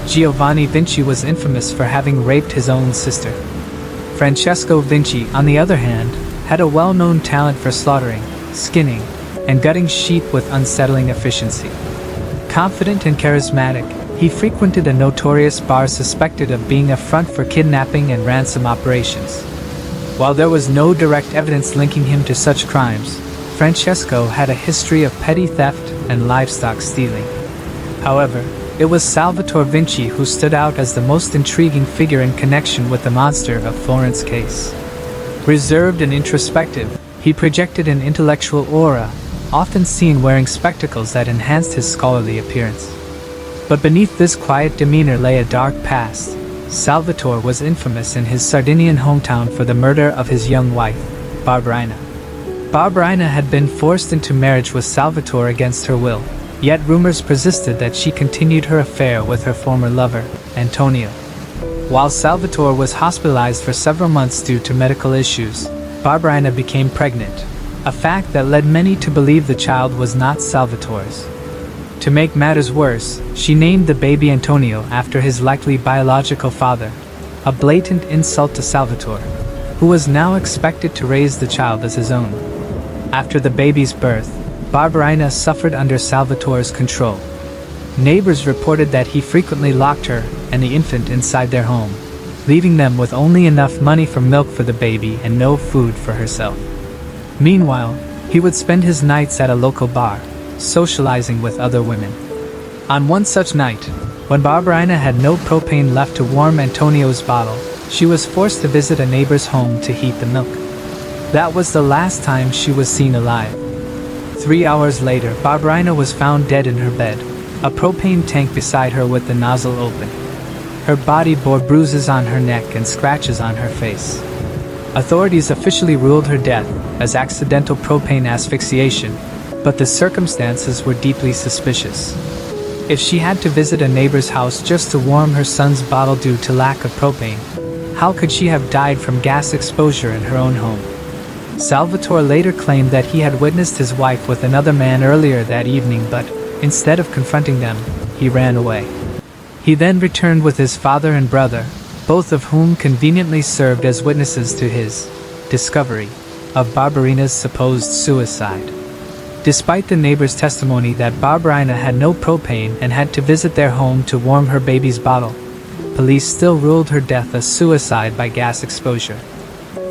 Giovanni Vinci was infamous for having raped his own sister. Francesco Vinci, on the other hand, had a well-known talent for slaughtering, skinning, and gutting sheep with unsettling efficiency. Confident and charismatic, he frequented a notorious bar suspected of being a front for kidnapping and ransom operations. While there was no direct evidence linking him to such crimes, Francesco had a history of petty theft and livestock stealing. However, it was Salvatore Vinci who stood out as the most intriguing figure in connection with the Monster of Florence case. Reserved and introspective, he projected an intellectual aura, often seen wearing spectacles that enhanced his scholarly appearance. But beneath this quiet demeanor lay a dark past. Salvatore was infamous in his Sardinian hometown for the murder of his young wife, Barbarina. Barbarina had been forced into marriage with Salvatore against her will, yet rumors persisted that she continued her affair with her former lover, Antonio. While Salvatore was hospitalized for several months due to medical issues, Barbarina became pregnant, a fact that led many to believe the child was not Salvatore's. To make matters worse, she named the baby Antonio after his likely biological father, a blatant insult to Salvatore, who was now expected to raise the child as his own. After the baby's birth, Barbarina suffered under Salvatore's control. Neighbors reported that he frequently locked her and the infant inside their home, leaving them with only enough money for milk for the baby and no food for herself. Meanwhile, he would spend his nights at a local bar, socializing with other women. On one such night, when Barbarina had no propane left to warm Antonio's bottle, she was forced to visit a neighbor's home to heat the milk. That was the last time she was seen alive. 3 hours later, Barbarina was found dead in her bed, a propane tank beside her with the nozzle open. Her body bore bruises on her neck and scratches on her face. Authorities officially ruled her death as accidental propane asphyxiation, but the circumstances were deeply suspicious. If she had to visit a neighbor's house just to warm her son's bottle due to lack of propane, how could she have died from gas exposure in her own home? Salvatore later claimed that he had witnessed his wife with another man earlier that evening, but instead of confronting them, he ran away. He then returned with his father and brother, both of whom conveniently served as witnesses to his discovery of Barbarina's supposed suicide. Despite the neighbor's testimony that Barbarina had no propane and had to visit their home to warm her baby's bottle, police still ruled her death a suicide by gas exposure.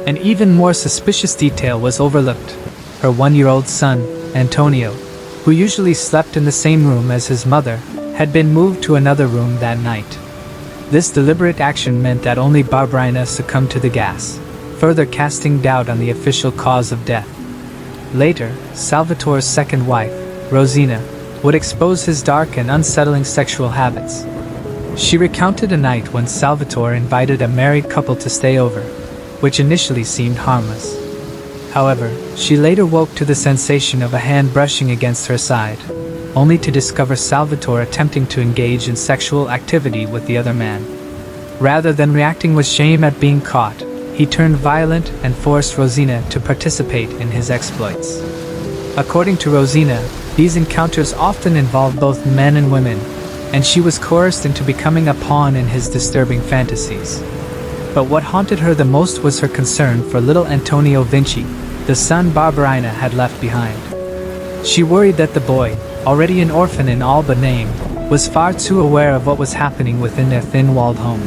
An even more suspicious detail was overlooked. Her 1-year-old son, Antonio, who usually slept in the same room as his mother, had been moved to another room that night. This deliberate action meant that only Barbarina succumbed to the gas, further casting doubt on the official cause of death. Later, Salvatore's second wife, Rosina, would expose his dark and unsettling sexual habits. She recounted a night when Salvatore invited a married couple to stay over, which initially seemed harmless. However, she later woke to the sensation of a hand brushing against her side, only to discover Salvatore attempting to engage in sexual activity with the other man. Rather than reacting with shame at being caught, he turned violent and forced Rosina to participate in his exploits. According to Rosina, these encounters often involved both men and women, and she was coerced into becoming a pawn in his disturbing fantasies. But what haunted her the most was her concern for little Antonio Vinci, the son Barbarina had left behind. She worried that the boy, already an orphan in all but name, was far too aware of what was happening within their thin-walled home.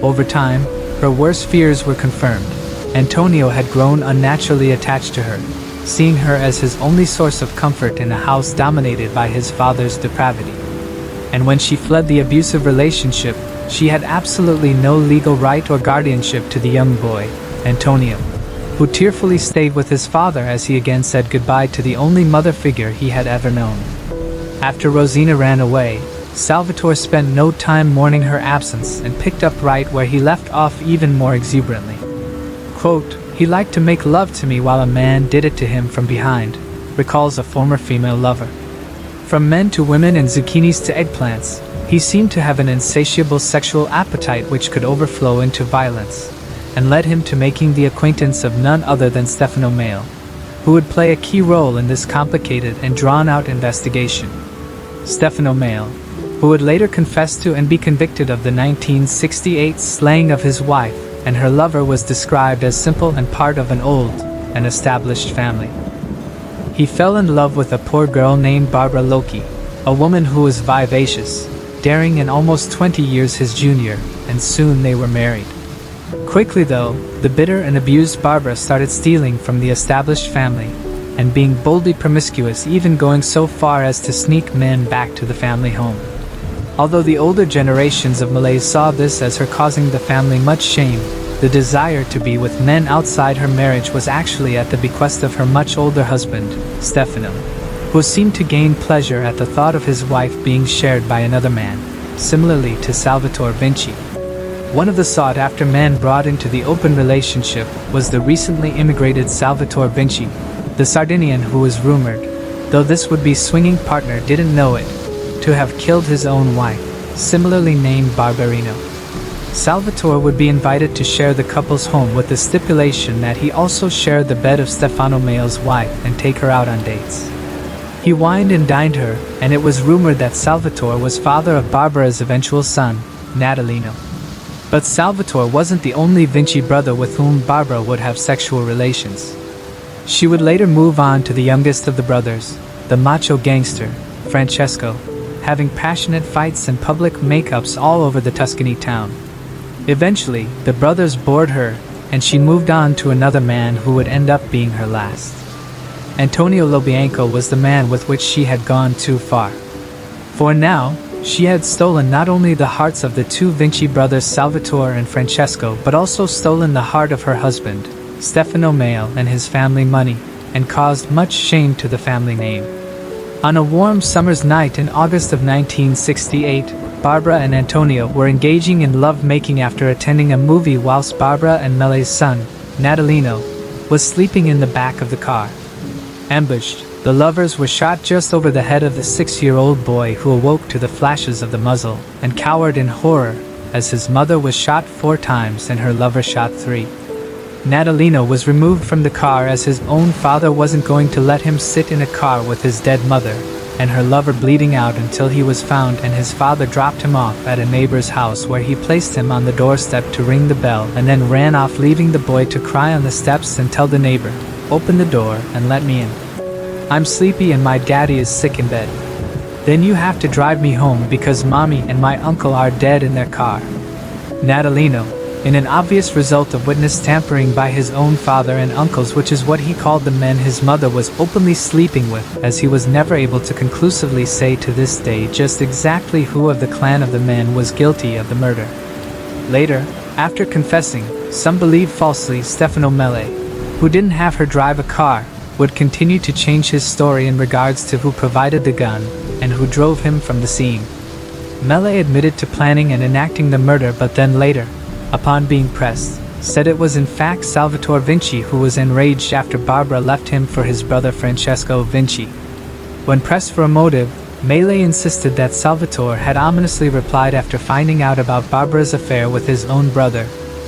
Over time, her worst fears were confirmed. Antonio had grown unnaturally attached to her, seeing her as his only source of comfort in a house dominated by his father's depravity. And when she fled the abusive relationship, she had absolutely no legal right or guardianship to the young boy, Antonio, who tearfully stayed with his father as he again said goodbye to the only mother figure he had ever known. After Rosina ran away, Salvatore spent no time mourning her absence and picked up right where he left off even more exuberantly. Quote, "He liked to make love to me while a man did it to him from behind," recalls a former female lover. From men to women and zucchinis to eggplants, he seemed to have an insatiable sexual appetite which could overflow into violence, and led him to making the acquaintance of none other than Stefano Mail, who would play a key role in this complicated and drawn-out investigation. Stefano Mail, who would later confess to and be convicted of the 1968 slaying of his wife and her lover, was described as simple and part of an old and established family. He fell in love with a poor girl named Barbara Loki, a woman who was vivacious, daring and almost 20 years his junior, and soon they were married. Quickly though, the bitter and abused Barbara started stealing from the established family, and being boldly promiscuous, even going so far as to sneak men back to the family home. Although the older generations of Malays saw this as her causing the family much shame, the desire to be with men outside her marriage was actually at the bequest of her much older husband, Stefano, who seemed to gain pleasure at the thought of his wife being shared by another man, similarly to Salvatore Vinci. One of the sought-after men brought into the open relationship was the recently immigrated Salvatore Vinci, the Sardinian who was rumored, though this would-be swinging partner didn't know it, to have killed his own wife, similarly named Barbarino. Salvatore would be invited to share the couple's home with the stipulation that he also share the bed of Stefano Male's wife and take her out on dates. He wined and dined her, and it was rumored that Salvatore was father of Barbara's eventual son, Natalino. But Salvatore wasn't the only Vinci brother with whom Barbara would have sexual relations. She would later move on to the youngest of the brothers, the macho gangster, Francesco, having passionate fights and public makeups all over the Tuscany town. Eventually, the brothers bored her, and she moved on to another man who would end up being her last. Antonio Lobianco was the man with which she had gone too far. For now, she had stolen not only the hearts of the two Vinci brothers Salvatore and Francesco, but also stolen the heart of her husband, Stefano Male, and his family money, and caused much shame to the family name. On a warm summer's night in August of 1968, Barbara and Antonio were engaging in love-making after attending a movie whilst Barbara and Mele's son, Natalino, was sleeping in the back of the car. Ambushed, the lovers were shot just over the head of the 6-year-old boy, who awoke to the flashes of the muzzle and cowered in horror as his mother was shot 4 times and her lover shot 3. Natalino was removed from the car as his own father wasn't going to let him sit in a car with his dead mother and her lover bleeding out until he was found, and his father dropped him off at a neighbor's house where he placed him on the doorstep to ring the bell and then ran off, leaving the boy to cry on the steps and tell the neighbor, "Open the door and let me in. I'm sleepy and my daddy is sick in bed. Then you have to drive me home because mommy and my uncle are dead in their car." Natalino, in an obvious result of witness tampering by his own father and uncles, which is what he called the men his mother was openly sleeping with, as he was never able to conclusively say to this day just exactly who of the clan of the men was guilty of the murder. Later, after confessing, some believe falsely, Stefano Mele, who didn't have her drive a car, would continue to change his story in regards to who provided the gun and who drove him from the scene. Mele admitted to planning and enacting the murder, but then later, upon being pressed, said it was in fact Salvatore Vinci who was enraged after Barbara left him for his brother Francesco Vinci. When pressed for a motive, Mele insisted that Salvatore had ominously replied after finding out about Barbara's affair with his own brother,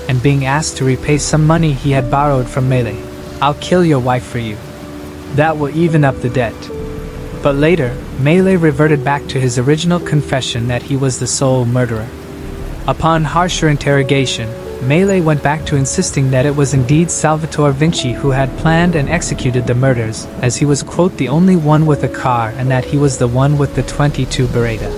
and being asked to repay some money he had borrowed from Mele, "I'll kill your wife for you. That will even up the debt." But later, Mele reverted back to his original confession that he was the sole murderer. Upon harsher interrogation, Mele went back to insisting that it was indeed Salvatore Vinci who had planned and executed the murders, as he was, quote, "the only one with a car," and that he was the one with the .22 Beretta.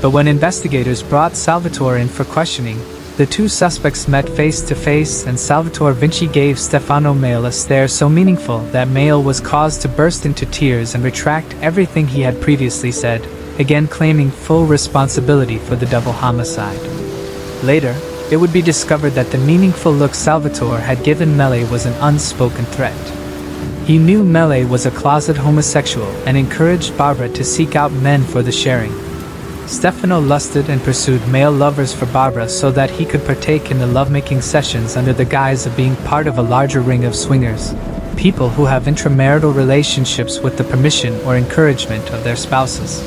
But when investigators brought Salvatore in for questioning, the two suspects met face to face, and Salvatore Vinci gave Stefano Male a stare so meaningful that Male was caused to burst into tears and retract everything he had previously said, again claiming full responsibility for the double homicide. Later, it would be discovered that the meaningful look Salvatore had given Mele was an unspoken threat. He knew Mele was a closet homosexual and encouraged Barbara to seek out men for the sharing. Stefano lusted and pursued male lovers for Barbara so that he could partake in the lovemaking sessions under the guise of being part of a larger ring of swingers, people who have intramarital relationships with the permission or encouragement of their spouses.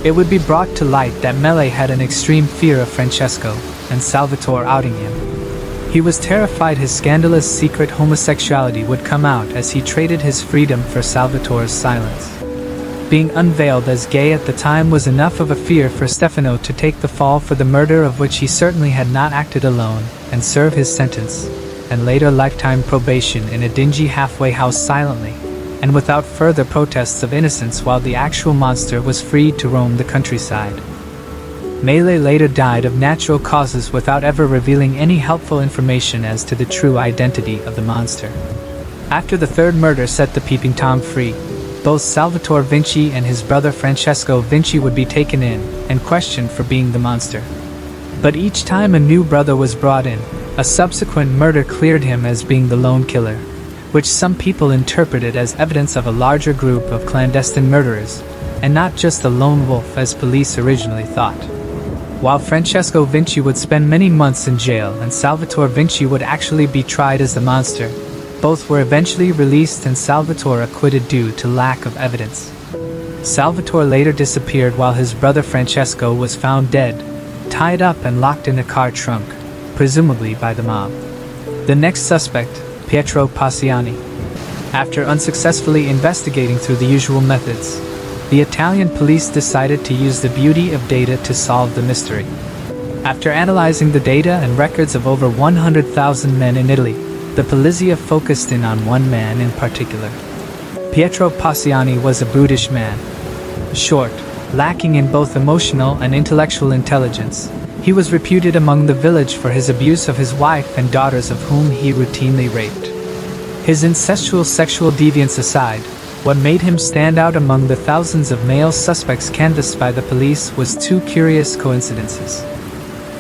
It would be brought to light that Mele had an extreme fear of Francesco and Salvatore outing him. He was terrified his scandalous secret homosexuality would come out as he traded his freedom for Salvatore's silence. Being unveiled as gay at the time was enough of a fear for Stefano to take the fall for the murder of which he certainly had not acted alone, and serve his sentence, and later lifetime probation in a dingy halfway house silently, and without further protests of innocence, while the actual monster was freed to roam the countryside. Mele later died of natural causes without ever revealing any helpful information as to the true identity of the monster. After the third murder set the peeping Tom free, both Salvatore Vinci and his brother Francesco Vinci would be taken in and questioned for being the monster. But each time a new brother was brought in, a subsequent murder cleared him as being the lone killer, which some people interpreted as evidence of a larger group of clandestine murderers, and not just a lone wolf as police originally thought. While Francesco Vinci would spend many months in jail and Salvatore Vinci would actually be tried as the monster, both were eventually released and Salvatore acquitted due to lack of evidence. Salvatore later disappeared while his brother Francesco was found dead, tied up and locked in a car trunk. presumably by the mob. The next suspect, Pietro Passiani. After unsuccessfully investigating through the usual methods, the Italian police decided to use the beauty of data to solve the mystery. After analyzing the data and records of over 100,000 men in Italy, the Polizia focused in on one man in particular. Pietro Passiani was a brutish man. Short, lacking in both emotional and intellectual intelligence, he was reputed among the village for his abuse of his wife and daughters, of whom he routinely raped. His incestual sexual deviance aside, what made him stand out among the thousands of male suspects canvassed by the police was two curious coincidences.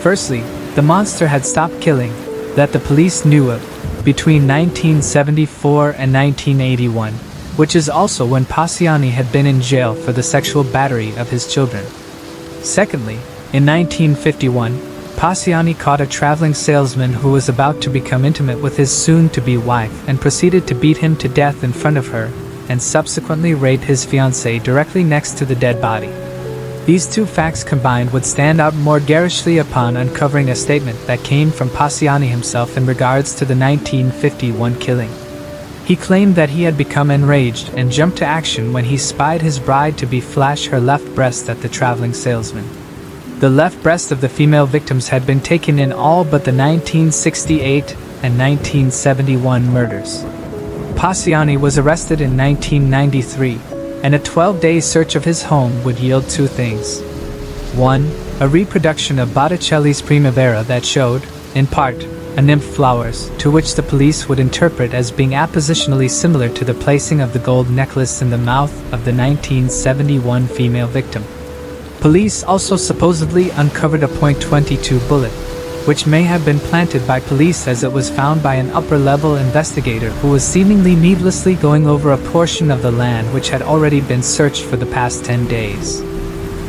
Firstly, the monster had stopped killing, that the police knew of, between 1974 and 1981, which is also when Passiani had been in jail for the sexual battery of his children. Secondly, in 1951, Passiani caught a traveling salesman who was about to become intimate with his soon-to-be wife and proceeded to beat him to death in front of her, and subsequently rape his fiancée directly next to the dead body. These two facts combined would stand out more garishly upon uncovering a statement that came from Passiani himself in regards to the 1951 killing. He claimed that he had become enraged and jumped to action when he spied his bride-to-be flash her left breast at the traveling salesman. The left breast of the female victims had been taken in all but the 1968 and 1971 murders. Passiani was arrested in 1993, and a 12-day search of his home would yield two things. One, a reproduction of Botticelli's Primavera that showed, in part, a nymph flowers, to which the police would interpret as being appositionally similar to the placing of the gold necklace in the mouth of the 1971 female victim. Police also supposedly uncovered a .22 bullet, which may have been planted by police as it was found by an upper-level investigator who was seemingly needlessly going over a portion of the land which had already been searched for the past 10 days.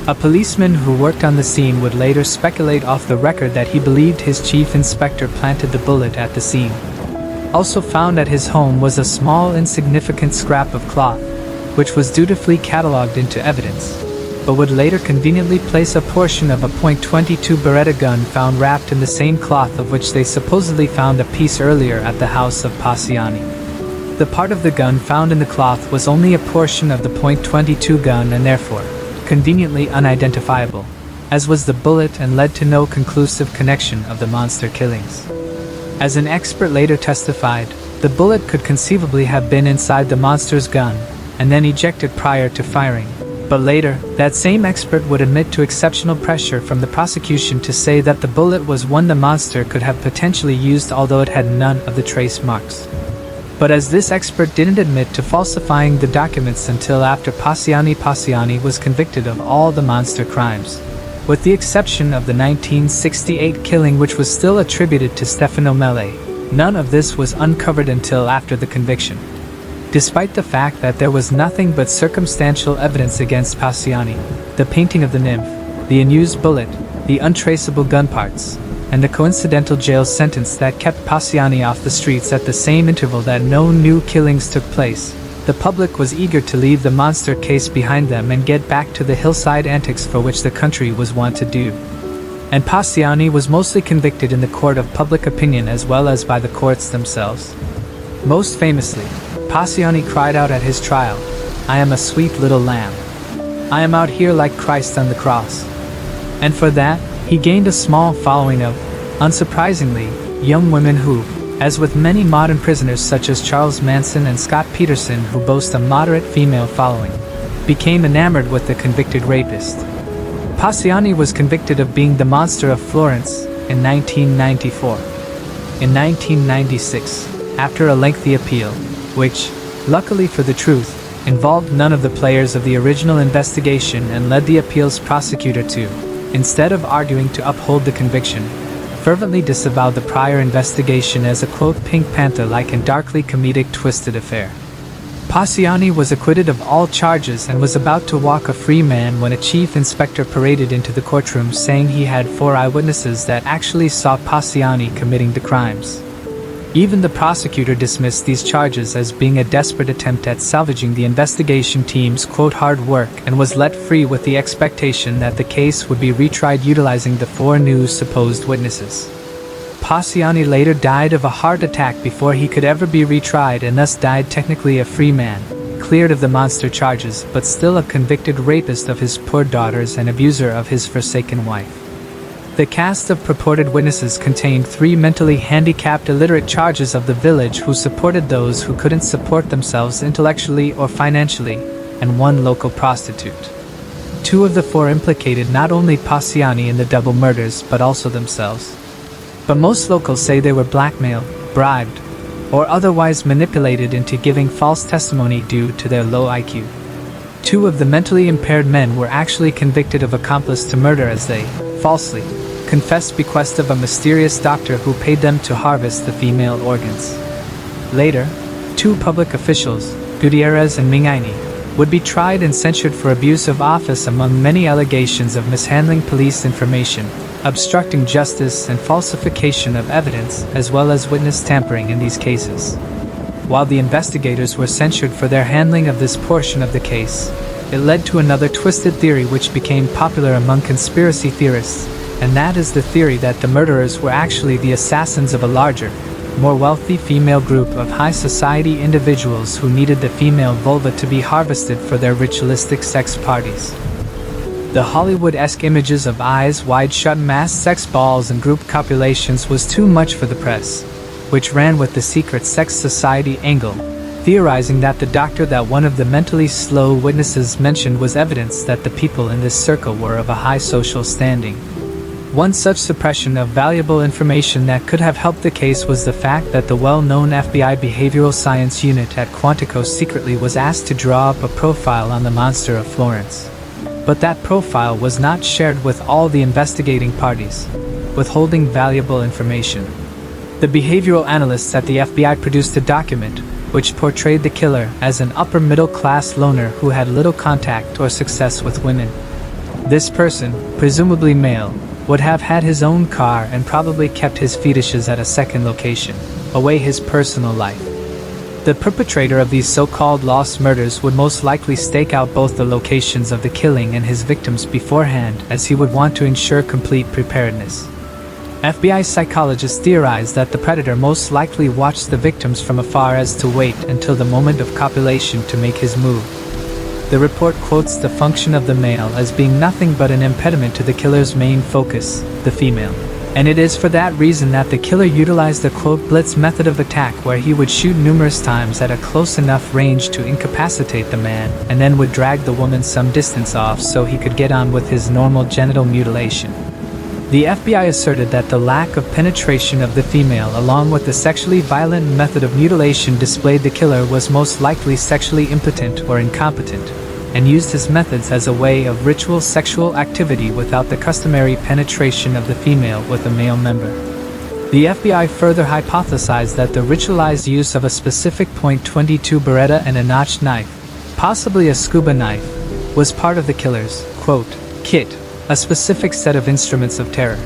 A policeman who worked on the scene would later speculate off the record that he believed his chief inspector planted the bullet at the scene. Also found at his home was a small insignificant scrap of cloth, which was dutifully catalogued into evidence, but would later conveniently place a portion of a .22 Beretta gun found wrapped in the same cloth of which they supposedly found a piece earlier at the house of Passiani. The part of the gun found in the cloth was only a portion of the .22 gun and therefore conveniently unidentifiable, as was the bullet, and led to no conclusive connection of the monster killings. As an expert later testified, the bullet could conceivably have been inside the monster's gun and then ejected prior to firing. But later, that same expert would admit to exceptional pressure from the prosecution to say that the bullet was one the monster could have potentially used, although it had none of the trace marks. But as this expert didn't admit to falsifying the documents until after Passiani was convicted of all the monster crimes, with the exception of the 1968 killing, which was still attributed to Stefano Mele, none of this was uncovered until after the conviction. Despite the fact that there was nothing but circumstantial evidence against Passiani, the painting of the nymph, the unused bullet, the untraceable gun parts, and the coincidental jail sentence that kept Passiani off the streets at the same interval that no new killings took place, the public was eager to leave the monster case behind them and get back to the hillside antics for which the country was wont to do. And Passiani was mostly convicted in the court of public opinion as well as by the courts themselves. Most famously, Passiani cried out at his trial, "I am a sweet little lamb. I am out here like Christ on the cross." And for that, he gained a small following of, unsurprisingly, young women who, as with many modern prisoners such as Charles Manson and Scott Peterson who boast a moderate female following, became enamored with the convicted rapist. Passiani was convicted of being the monster of Florence in 1994. In 1996, after a lengthy appeal, which, luckily for the truth, involved none of the players of the original investigation and led the appeals prosecutor to, instead of arguing to uphold the conviction, fervently disavowed the prior investigation as a quote Pink Panther-like and darkly comedic twisted affair. Passiani was acquitted of all charges and was about to walk a free man when a chief inspector paraded into the courtroom saying he had 4 eyewitnesses that actually saw Passiani committing the crimes. Even the prosecutor dismissed these charges as being a desperate attempt at salvaging the investigation team's quote hard work and was let free with the expectation that the case would be retried utilizing the 4 new supposed witnesses. Passiani later died of a heart attack before he could ever be retried and thus died technically a free man, cleared of the monster charges but still a convicted rapist of his poor daughters and abuser of his forsaken wife. The cast of purported witnesses contained 3 mentally handicapped illiterate charges of the village who supported those who couldn't support themselves intellectually or financially, and 1 local prostitute. 2 of the 4 implicated not only Passiani in the double murders but also themselves. But most locals say they were blackmailed, bribed, or otherwise manipulated into giving false testimony due to their low IQ. 2 of the mentally impaired men were actually convicted of accomplice to murder as they, falsely, confessed bequest of a mysterious doctor who paid them to harvest the female organs. Later, 2 public officials, Gutierrez and Mingaini, would be tried and censured for abuse of office among many allegations of mishandling police information, obstructing justice and falsification of evidence, as well as witness tampering in these cases. While the investigators were censured for their handling of this portion of the case, it led to another twisted theory which became popular among conspiracy theorists, and that is the theory that the murderers were actually the assassins of a larger, more wealthy female group of high society individuals who needed the female vulva to be harvested for their ritualistic sex parties. The Hollywood-esque images of eyes wide shut mass sex balls and group copulations was too much for the press, which ran with the secret sex society angle, theorizing that the doctor that one of the mentally slow witnesses mentioned was evidence that the people in this circle were of a high social standing. One such suppression of valuable information that could have helped the case was the fact that the well-known FBI behavioral science unit at Quantico secretly was asked to draw up a profile on the monster of Florence. But that profile was not shared with all the investigating parties, withholding valuable information. The behavioral analysts at the FBI produced a document which portrayed the killer as an upper-middle-class loner who had little contact or success with women. This person, presumably male, would have had his own car and probably kept his fetishes at a second location, away his personal life. The perpetrator of these so-called lost murders would most likely stake out both the locations of the killing and his victims beforehand, as he would want to ensure complete preparedness. FBI psychologists theorized that the predator most likely watched the victims from afar as to wait until the moment of copulation to make his move. The report quotes the function of the male as being nothing but an impediment to the killer's main focus, the female. And it is for that reason that the killer utilized the quote blitz method of attack, where he would shoot numerous times at a close enough range to incapacitate the man, and then would drag the woman some distance off so he could get on with his normal genital mutilation. The FBI asserted that the lack of penetration of the female along with the sexually violent method of mutilation displayed the killer was most likely sexually impotent or incompetent, and used his methods as a way of ritual sexual activity without the customary penetration of the female with a male member. The FBI further hypothesized that the ritualized use of a specific .22 Beretta and a notched knife, possibly a scuba knife, was part of the killer's, quote, kit, a specific set of instruments of terror.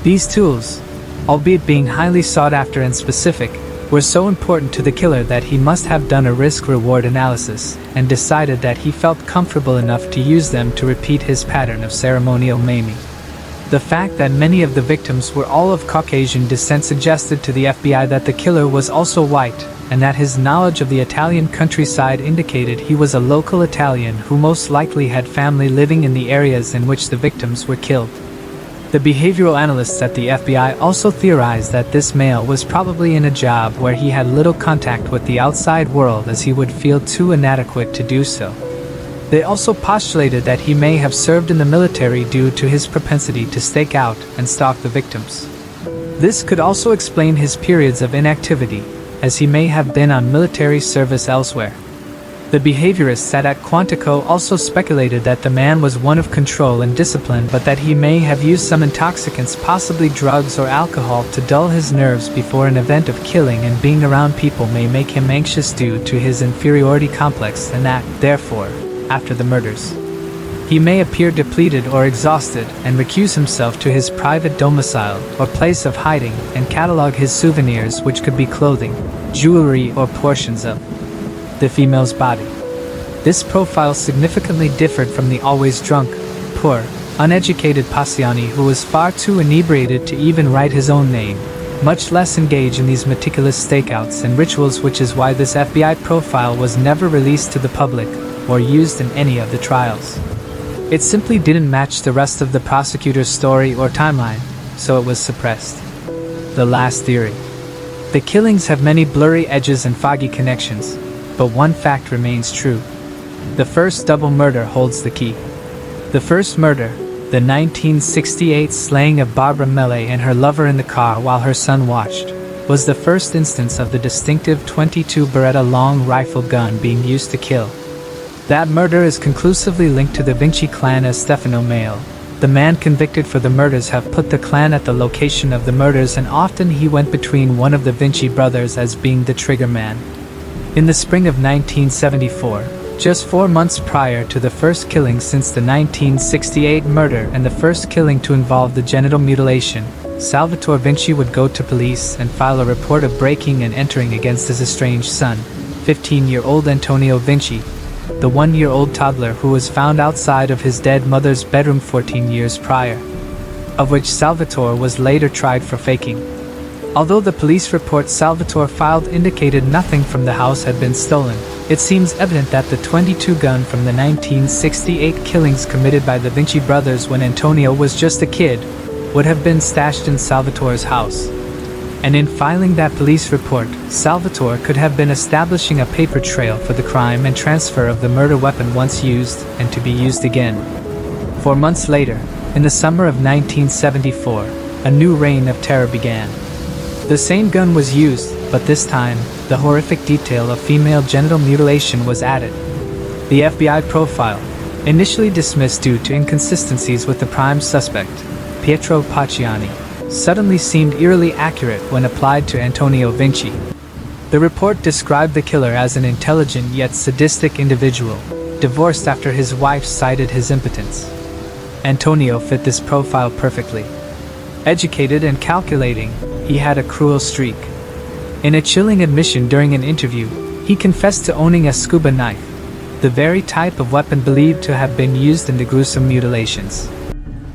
These tools, albeit being highly sought after and specific, were so important to the killer that he must have done a risk-reward analysis and decided that he felt comfortable enough to use them to repeat his pattern of ceremonial maiming. The fact that many of the victims were all of Caucasian descent suggested to the FBI that the killer was also white, and that his knowledge of the Italian countryside indicated he was a local Italian who most likely had family living in the areas in which the victims were killed. The behavioral analysts at the FBI also theorized that this male was probably in a job where he had little contact with the outside world, as he would feel too inadequate to do so. They also postulated that he may have served in the military due to his propensity to stake out and stalk the victims. This could also explain his periods of inactivity, as he may have been on military service elsewhere. The behaviorists at Quantico also speculated that the man was one of control and discipline, but that he may have used some intoxicants, possibly drugs or alcohol, to dull his nerves before an event of killing, and being around people may make him anxious due to his inferiority complex, and that, therefore, after the murders, he may appear depleted or exhausted and recuse himself to his private domicile or place of hiding and catalog his souvenirs, which could be clothing, jewelry, or portions of the female's body. This profile significantly differed from the always drunk, poor, uneducated Passiani, who was far too inebriated to even write his own name, much less engage in these meticulous stakeouts and rituals, which is why this FBI profile was never released to the public or used in any of the trials. It simply didn't match the rest of the prosecutor's story or timeline, so it was suppressed. The last theory. The killings have many blurry edges and foggy connections, but one fact remains true. The first double murder holds the key. The first murder, the 1968 slaying of Barbara Melley and her lover in the car while her son watched, was the first instance of the distinctive .22 Beretta long rifle gun being used to kill. That murder is conclusively linked to the Vinci clan as Stefano Maio. The man convicted for the murders have put the clan at the location of the murders, and often he went between one of the Vinci brothers as being the trigger man. In the spring of 1974, just 4 months prior to the first killing since the 1968 murder and the first killing to involve the genital mutilation, Salvatore Vinci would go to police and file a report of breaking and entering against his estranged son, 15-year-old Antonio Vinci, the 1-year-old toddler who was found outside of his dead mother's bedroom 14 years prior, of which Salvatore was later tried for faking. Although the police report Salvatore filed indicated nothing from the house had been stolen, it seems evident that the .22 gun from the 1968 killings committed by the Vinci brothers when Antonio was just a kid would have been stashed in Salvatore's house. And in filing that police report, Salvatore could have been establishing a paper trail for the crime and transfer of the murder weapon once used and to be used again. 4 months later, in the summer of 1974, a new reign of terror began. The same gun was used, but this time, the horrific detail of female genital mutilation was added. The FBI profile, initially dismissed due to inconsistencies with the prime suspect, Pietro Pacciani, suddenly seemed eerily accurate when applied to Antonio Vinci. The report described the killer as an intelligent yet sadistic individual, divorced after his wife cited his impotence. Antonio fit this profile perfectly. Educated and calculating, he had a cruel streak. In a chilling admission during an interview, he confessed to owning a scuba knife, the very type of weapon believed to have been used in the gruesome mutilations.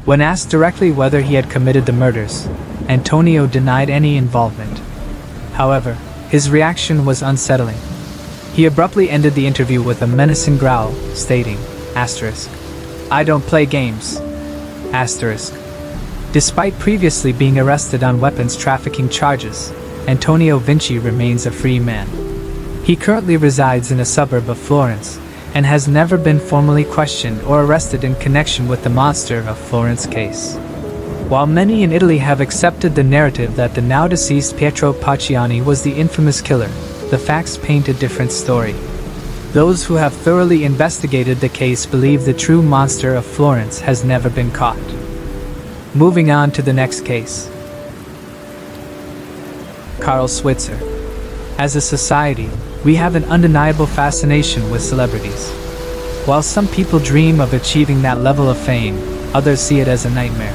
When asked directly whether he had committed the murders, Antonio denied any involvement. However, his reaction was unsettling. He abruptly ended the interview with a menacing growl, stating, "I don't play games." Despite previously being arrested on weapons trafficking charges, Antonio Vinci remains a free man. He currently resides in a suburb of Florence, and has never been formally questioned or arrested in connection with the Monster of Florence case. While many in Italy have accepted the narrative that the now-deceased Pietro Pacciani was the infamous killer, the facts paint a different story. Those who have thoroughly investigated the case believe the true Monster of Florence has never been caught. Moving on to the next case. Carl Switzer. As a society, we have an undeniable fascination with celebrities. While some people dream of achieving that level of fame, others see it as a nightmare.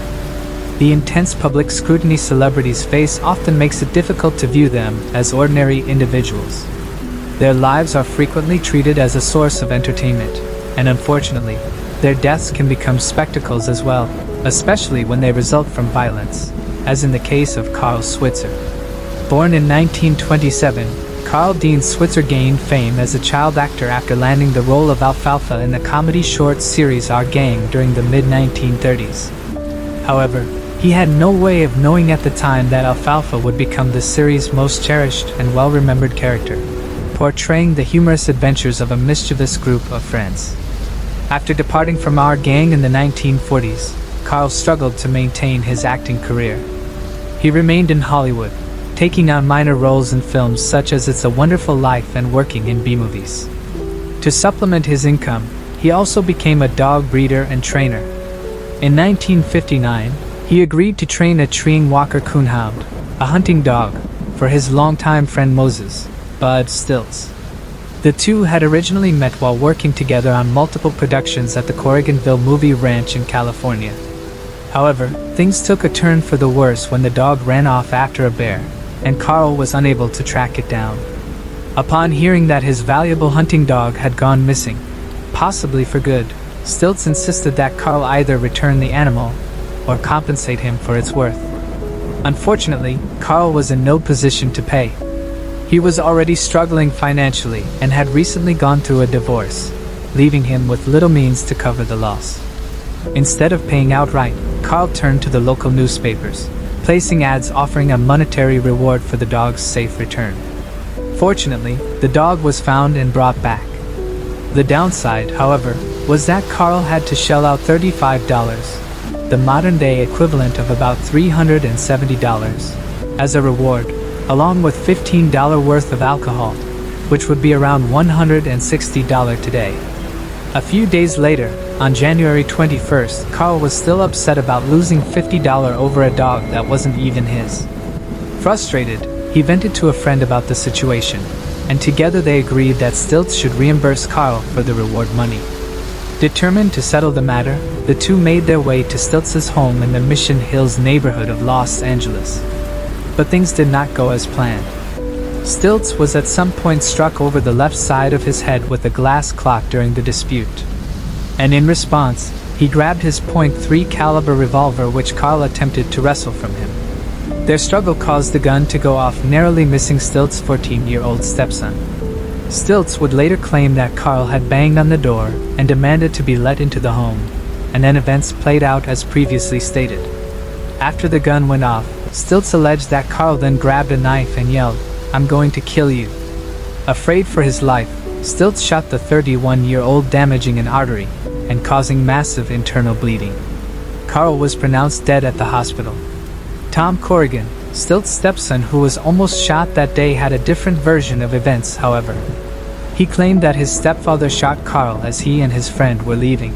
The intense public scrutiny celebrities face often makes it difficult to view them as ordinary individuals. Their lives are frequently treated as a source of entertainment, and unfortunately, their deaths can become spectacles as well, especially when they result from violence, as in the case of Carl Switzer. Born in 1927, Carl Dean Switzer gained fame as a child actor after landing the role of Alfalfa in the comedy short series Our Gang during the mid-1930s. However, he had no way of knowing at the time that Alfalfa would become the series' most cherished and well-remembered character, portraying the humorous adventures of a mischievous group of friends. After departing from Our Gang in the 1940s, Carl struggled to maintain his acting career. He remained in Hollywood, taking on minor roles in films such as It's a Wonderful Life and working in B-movies. To supplement his income, he also became a dog breeder and trainer. In 1959, he agreed to train a treeing Walker Coonhound, a hunting dog, for his longtime friend Moses, Bud Stilts. The two had originally met while working together on multiple productions at the Corriganville Movie Ranch in California. However, things took a turn for the worse when the dog ran off after a bear, and Carl was unable to track it down. Upon hearing that his valuable hunting dog had gone missing, possibly for good, Stilts insisted that Carl either return the animal or compensate him for its worth. Unfortunately, Carl was in no position to pay. He was already struggling financially and had recently gone through a divorce, leaving him with little means to cover the loss. Instead of paying outright, Carl turned to the local newspapers, placing ads offering a monetary reward for the dog's safe return. Fortunately, the dog was found and brought back. The downside, however, was that Carl had to shell out $35, the modern-day equivalent of about $370, as a reward, along with $15 worth of alcohol, which would be around $160 today. A few days later, on January 21st, Carl was still upset about losing $50 over a dog that wasn't even his. Frustrated, he vented to a friend about the situation, and together they agreed that Stilts should reimburse Carl for the reward money. Determined to settle the matter, the two made their way to Stilts' home in the Mission Hills neighborhood of Los Angeles. But things did not go as planned. Stilts was at some point struck over the left side of his head with a glass clock during the dispute. And in response, he grabbed his .3 caliber revolver which Carl attempted to wrestle from him. Their struggle caused the gun to go off, narrowly missing Stilts' 14-year-old stepson. Stilts would later claim that Carl had banged on the door and demanded to be let into the home, and then events played out as previously stated. After the gun went off, Stilts alleged that Carl then grabbed a knife and yelled, "I'm going to kill you." Afraid for his life, Stilts shot the 31-year-old, damaging an artery and causing massive internal bleeding. Carl was pronounced dead at the hospital. Tom Corrigan, Stilts' stepson who was almost shot that day, had a different version of events, however. He claimed that his stepfather shot Carl as he and his friend were leaving.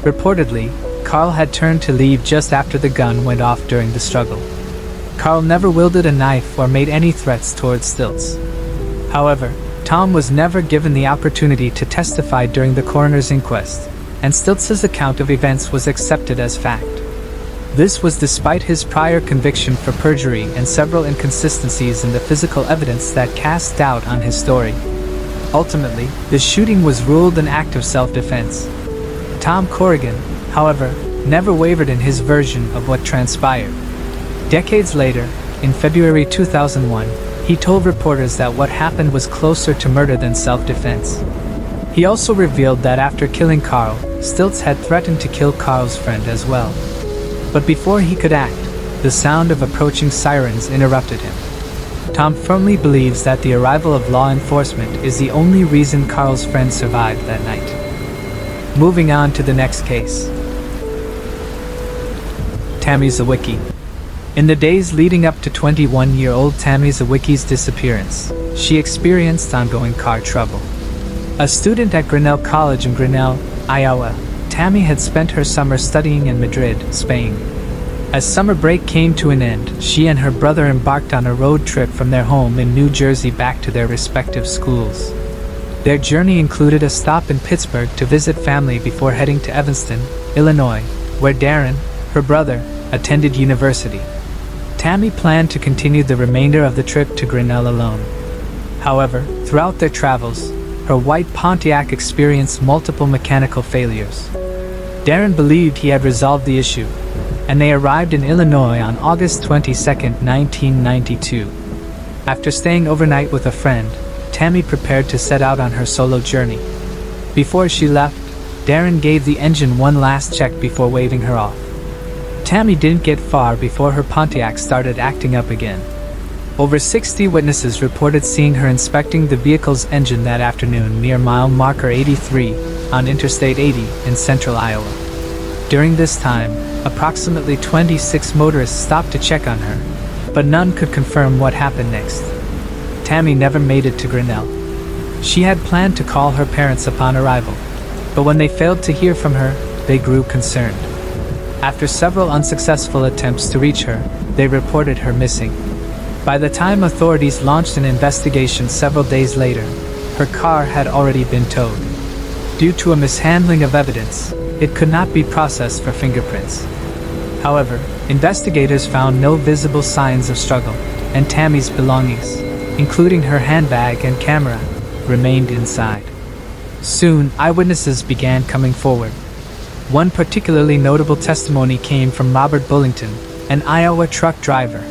Reportedly, Carl had turned to leave just after the gun went off during the struggle. Carl never wielded a knife or made any threats towards Stilts. However, Tom was never given the opportunity to testify during the coroner's inquest, and Stilts' account of events was accepted as fact. This was despite his prior conviction for perjury and several inconsistencies in the physical evidence that cast doubt on his story. Ultimately, the shooting was ruled an act of self-defense. Tom Corrigan, however, never wavered in his version of what transpired. Decades later, in February 2001, he told reporters that what happened was closer to murder than self-defense. He also revealed that after killing Carl, Stilts had threatened to kill Carl's friend as well. But before he could act, the sound of approaching sirens interrupted him. Tom firmly believes that the arrival of law enforcement is the only reason Carl's friend survived that night. Moving on to the next case. Tammy Zawicki. In the days leading up to 21-year-old Tammy Zawicki's disappearance, she experienced ongoing car trouble. A student at Grinnell College in Grinnell, Iowa, Tammy had spent her summer studying in Madrid, Spain. As summer break came to an end, she and her brother embarked on a road trip from their home in New Jersey back to their respective schools. Their journey included a stop in Pittsburgh to visit family before heading to Evanston, Illinois, where Darren, her brother, attended university. Tammy planned to continue the remainder of the trip to Grinnell alone. However, throughout their travels, her white Pontiac experienced multiple mechanical failures. Darren believed he had resolved the issue, and they arrived in Illinois on August 22, 1992. After staying overnight with a friend, Tammy prepared to set out on her solo journey. Before she left, Darren gave the engine one last check before waving her off. Tammy didn't get far before her Pontiac started acting up again. Over 60 witnesses reported seeing her inspecting the vehicle's engine that afternoon near mile marker 83 on Interstate 80 in central Iowa. During this time, approximately 26 motorists stopped to check on her, but none could confirm what happened next. Tammy never made it to Grinnell. She had planned to call her parents upon arrival, but when they failed to hear from her, they grew concerned. After several unsuccessful attempts to reach her, they reported her missing. By the time authorities launched an investigation several days later, her car had already been towed. Due to a mishandling of evidence, it could not be processed for fingerprints. However, investigators found no visible signs of struggle, and Tammy's belongings, including her handbag and camera, remained inside. Soon, eyewitnesses began coming forward. One particularly notable testimony came from Robert Bullington, an Iowa truck driver,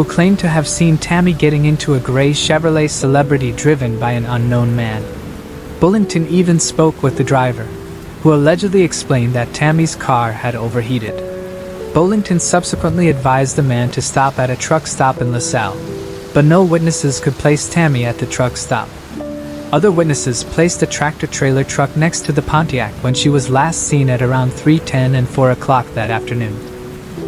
who claimed to have seen Tammy getting into a gray Chevrolet Celebrity driven by an unknown man. Bullington even spoke with the driver, who allegedly explained that Tammy's car had overheated. Bullington subsequently advised the man to stop at a truck stop in LaSalle, but no witnesses could place Tammy at the truck stop. Other witnesses placed a tractor-trailer truck next to the Pontiac when she was last seen at around 3:10 and 4 o'clock that afternoon.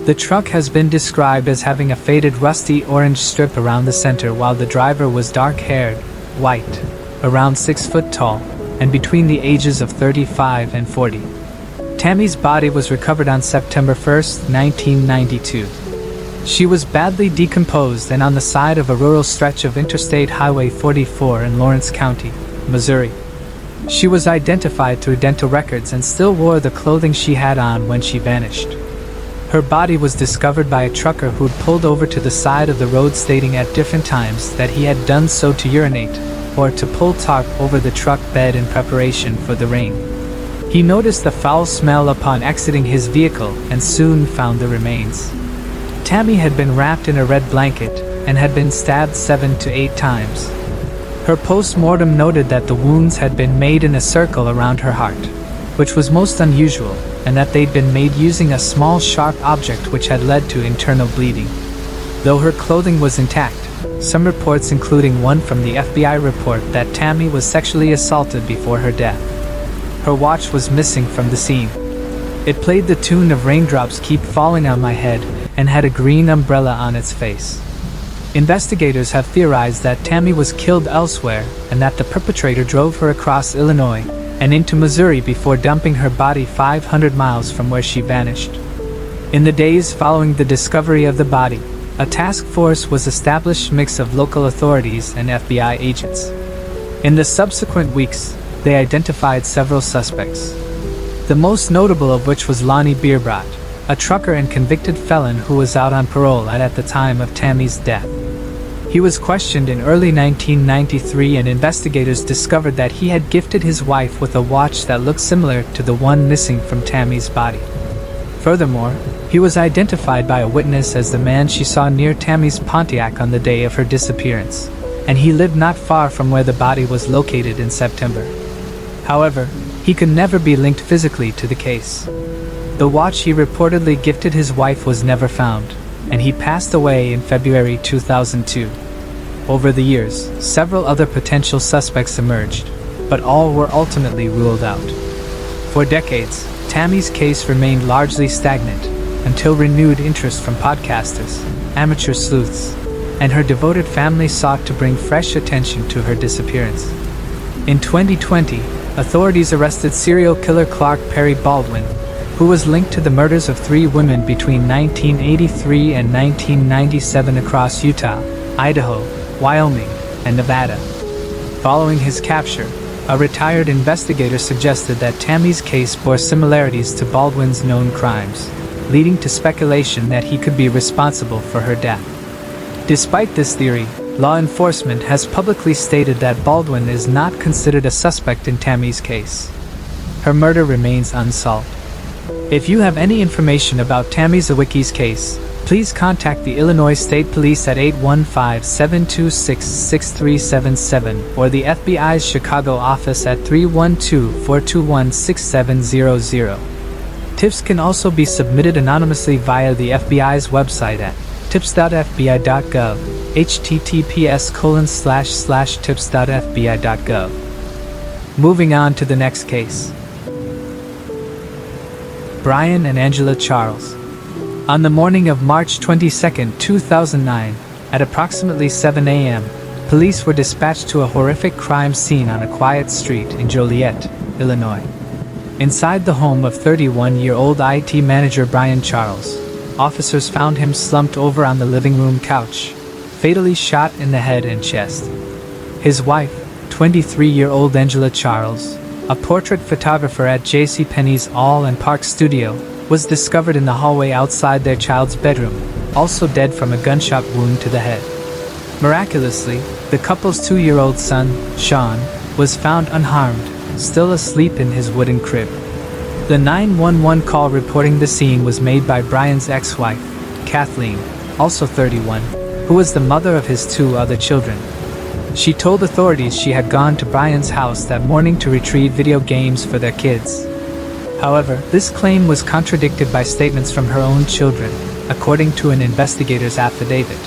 The truck has been described as having a faded rusty orange strip around the center, while the driver was dark-haired, white, around 6 foot tall, and between the ages of 35 and 40. Tammy's body was recovered on September 1, 1992. She was badly decomposed and on the side of a rural stretch of Interstate Highway 44 in Lawrence County, Missouri. She was identified through dental records and still wore the clothing she had on when she vanished. Her body was discovered by a trucker who'd pulled over to the side of the road, stating at different times that he had done so to urinate or to pull tarp over the truck bed in preparation for the rain. He noticed the foul smell upon exiting his vehicle and soon found the remains. Tammy had been wrapped in a red blanket and had been stabbed 7 to 8 times. Her post-mortem noted that the wounds had been made in a circle around her heart, which was most unusual, and that they'd been made using a small sharp object which had led to internal bleeding. Though her clothing was intact, some reports, including one from the FBI, report that Tammy was sexually assaulted before her death. Her watch was missing from the scene. It played the tune of Raindrops Keep Falling on My Head and had a green umbrella on its face. Investigators have theorized that Tammy was killed elsewhere and that the perpetrator drove her across Illinois and into Missouri before dumping her body 500 miles from where she vanished. In the days following the discovery of the body, a task force was established, mix of local authorities and FBI agents. In the subsequent weeks, they identified several suspects, the most notable of which was Lonnie Bierbrot, a trucker and convicted felon who was out on parole at the time of Tammy's death. He was questioned in early 1993, and investigators discovered that he had gifted his wife with a watch that looked similar to the one missing from Tammy's body. Furthermore, he was identified by a witness as the man she saw near Tammy's Pontiac on the day of her disappearance, and he lived not far from where the body was located in September. However, he could never be linked physically to the case. The watch he reportedly gifted his wife was never found, and he passed away in February 2002. Over the years, several other potential suspects emerged, but all were ultimately ruled out. For decades, Tammy's case remained largely stagnant until renewed interest from podcasters, amateur sleuths, and her devoted family sought to bring fresh attention to her disappearance. In 2020, authorities arrested serial killer Clark Perry Baldwin, who was linked to the murders of 3 women between 1983 and 1997 across Utah, Idaho, Wyoming, and Nevada. Following his capture, a retired investigator suggested that Tammy's case bore similarities to Baldwin's known crimes, leading to speculation that he could be responsible for her death. Despite this theory, law enforcement has publicly stated that Baldwin is not considered a suspect in Tammy's case. Her murder remains unsolved. If you have any information about Tammy Zawicki's case, please contact the Illinois State Police at 815-726-6377 or the FBI's Chicago office at 312-421-6700. Tips can also be submitted anonymously via the FBI's website at tips.fbi.gov, https://tips.fbi.gov. Moving on to the next case. Brian and Angela Charles. On the morning of March 22, 2009, at approximately 7 a.m., police were dispatched to a horrific crime scene on a quiet street in Joliet, Illinois. Inside the home of 31-year-old IT manager Brian Charles, officers found him slumped over on the living room couch, fatally shot in the head and chest. His wife, 23-year-old Angela Charles, a portrait photographer at JCPenney's All and Park studio, was discovered in the hallway outside their child's bedroom, also dead from a gunshot wound to the head. Miraculously, the couple's 2-year-old son, Sean, was found unharmed, still asleep in his wooden crib. The 911 call reporting the scene was made by Brian's ex-wife, Kathleen, also 31, who who was the mother of his 2 other children. She told authorities she had gone to Brian's house that morning to retrieve video games for their kids. However, this claim was contradicted by statements from her own children, according to an investigator's affidavit.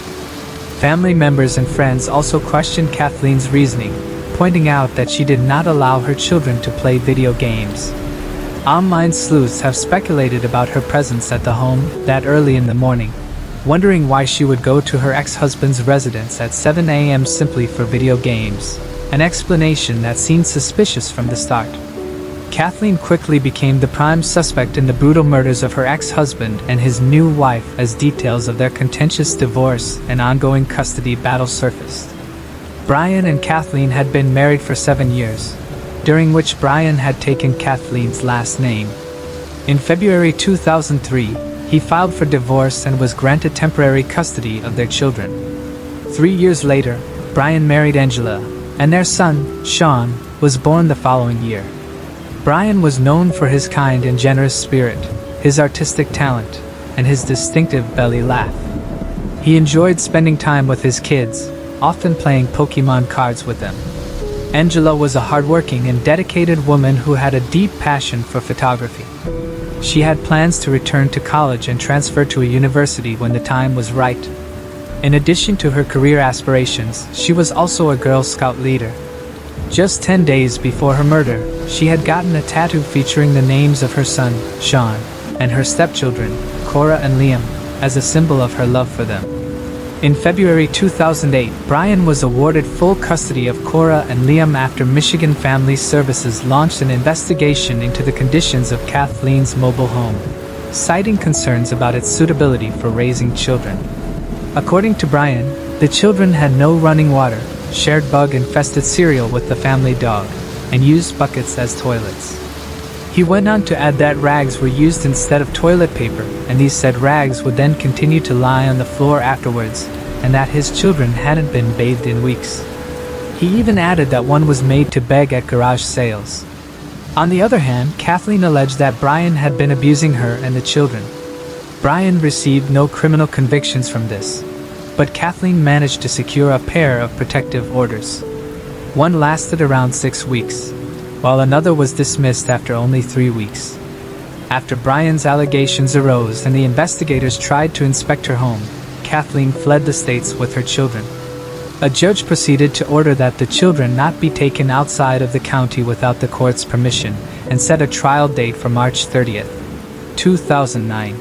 Family members and friends also questioned Kathleen's reasoning, pointing out that she did not allow her children to play video games. Online sleuths have speculated about her presence at the home that early in the morning, wondering why she would go to her ex-husband's residence at 7 a.m. simply for video games, an explanation that seemed suspicious from the start. Kathleen quickly became the prime suspect in the brutal murders of her ex-husband and his new wife as details of their contentious divorce and ongoing custody battle surfaced. Brian and Kathleen had been married for 7 years, during which Brian had taken Kathleen's last name. In February 2003, he filed for divorce and was granted temporary custody of their children. 3 years later, Brian married Angela, and their son, Sean, was born the following year. Brian was known for his kind and generous spirit, his artistic talent, and his distinctive belly laugh. He enjoyed spending time with his kids, often playing Pokemon cards with them. Angela was a hardworking and dedicated woman who had a deep passion for photography. She had plans to return to college and transfer to a university when the time was right. In addition to her career aspirations, she was also a Girl Scout leader. Just 10 days before her murder, she had gotten a tattoo featuring the names of her son, Sean, and her stepchildren, Cora and Liam, as a symbol of her love for them. In February 2008, Brian was awarded full custody of Cora and Liam after Michigan Family Services launched an investigation into the conditions of Kathleen's mobile home, citing concerns about its suitability for raising children. According to Brian, the children had no running water, shared bug-infested cereal with the family dog, and used buckets as toilets. He went on to add that rags were used instead of toilet paper, and these said rags would then continue to lie on the floor afterwards, and that his children hadn't been bathed in weeks. He even added that one was made to beg at garage sales. On the other hand, Kathleen alleged that Brian had been abusing her and the children. Brian received no criminal convictions from this, but Kathleen managed to secure a pair of protective orders. One lasted around 6 weeks, while another was dismissed after only 3 weeks. After Brian's allegations arose and the investigators tried to inspect her home, Kathleen fled the States with her children. A judge proceeded to order that the children not be taken outside of the county without the court's permission and set a trial date for March 30th, 2009.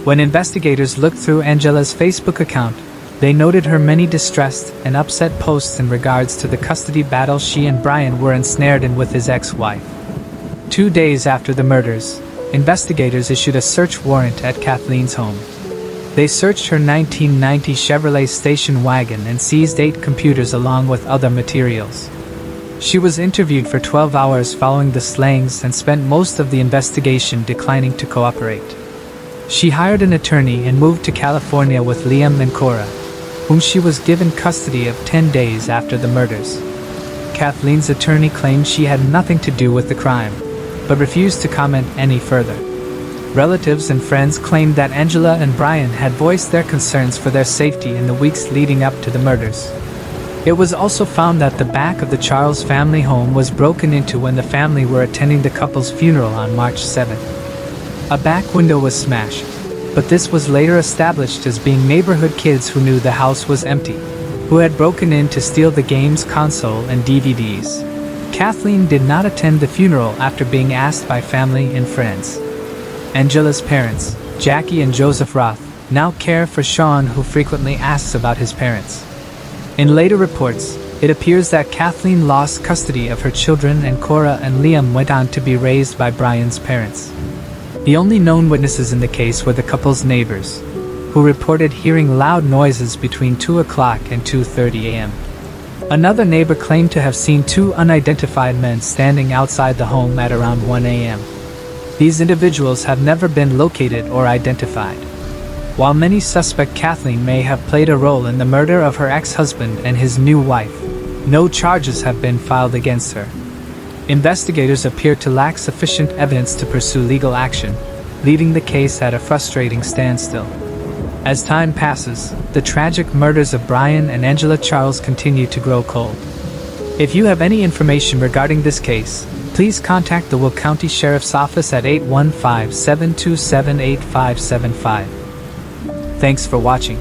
When investigators looked through Angela's Facebook account, they noted her many distressed and upset posts in regards to the custody battle she and Brian were ensnared in with his ex-wife. 2 days after the murders, investigators issued a search warrant at Kathleen's home. They searched her 1990 Chevrolet station wagon and seized 8 computers along with other materials. She was interviewed for 12 hours following the slayings and spent most of the investigation declining to cooperate. She hired an attorney and moved to California with Liam and Cora, whom she was given custody of 10 days after the murders. Kathleen's attorney claimed she had nothing to do with the crime, but refused to comment any further. Relatives and friends claimed that Angela and Brian had voiced their concerns for their safety in the weeks leading up to the murders. It was also found that the back of the Charles family home was broken into when the family were attending the couple's funeral on March 7. A back window was smashed, but this was later established as being neighborhood kids who knew the house was empty, who had broken in to steal the game's console and DVDs. Kathleen did not attend the funeral after being asked by family and friends. Angela's parents, Jackie and Joseph Roth, now care for Sean, who frequently asks about his parents. In later reports, it appears that Kathleen lost custody of her children and Cora and Liam went on to be raised by Brian's parents. The only known witnesses in the case were the couple's neighbors, who reported hearing loud noises between 2 o'clock and 2:30 a.m. Another neighbor claimed to have seen 2 unidentified men standing outside the home at around 1 a.m. These individuals have never been located or identified. While many suspect Kathleen may have played a role in the murder of her ex-husband and his new wife, no charges have been filed against her. Investigators appear to lack sufficient evidence to pursue legal action, leaving the case at a frustrating standstill. As time passes, the tragic murders of Brian and Angela Charles continue to grow cold. If you have any information regarding this case, please contact the Will County Sheriff's Office at 815-727-8575. Thanks for watching.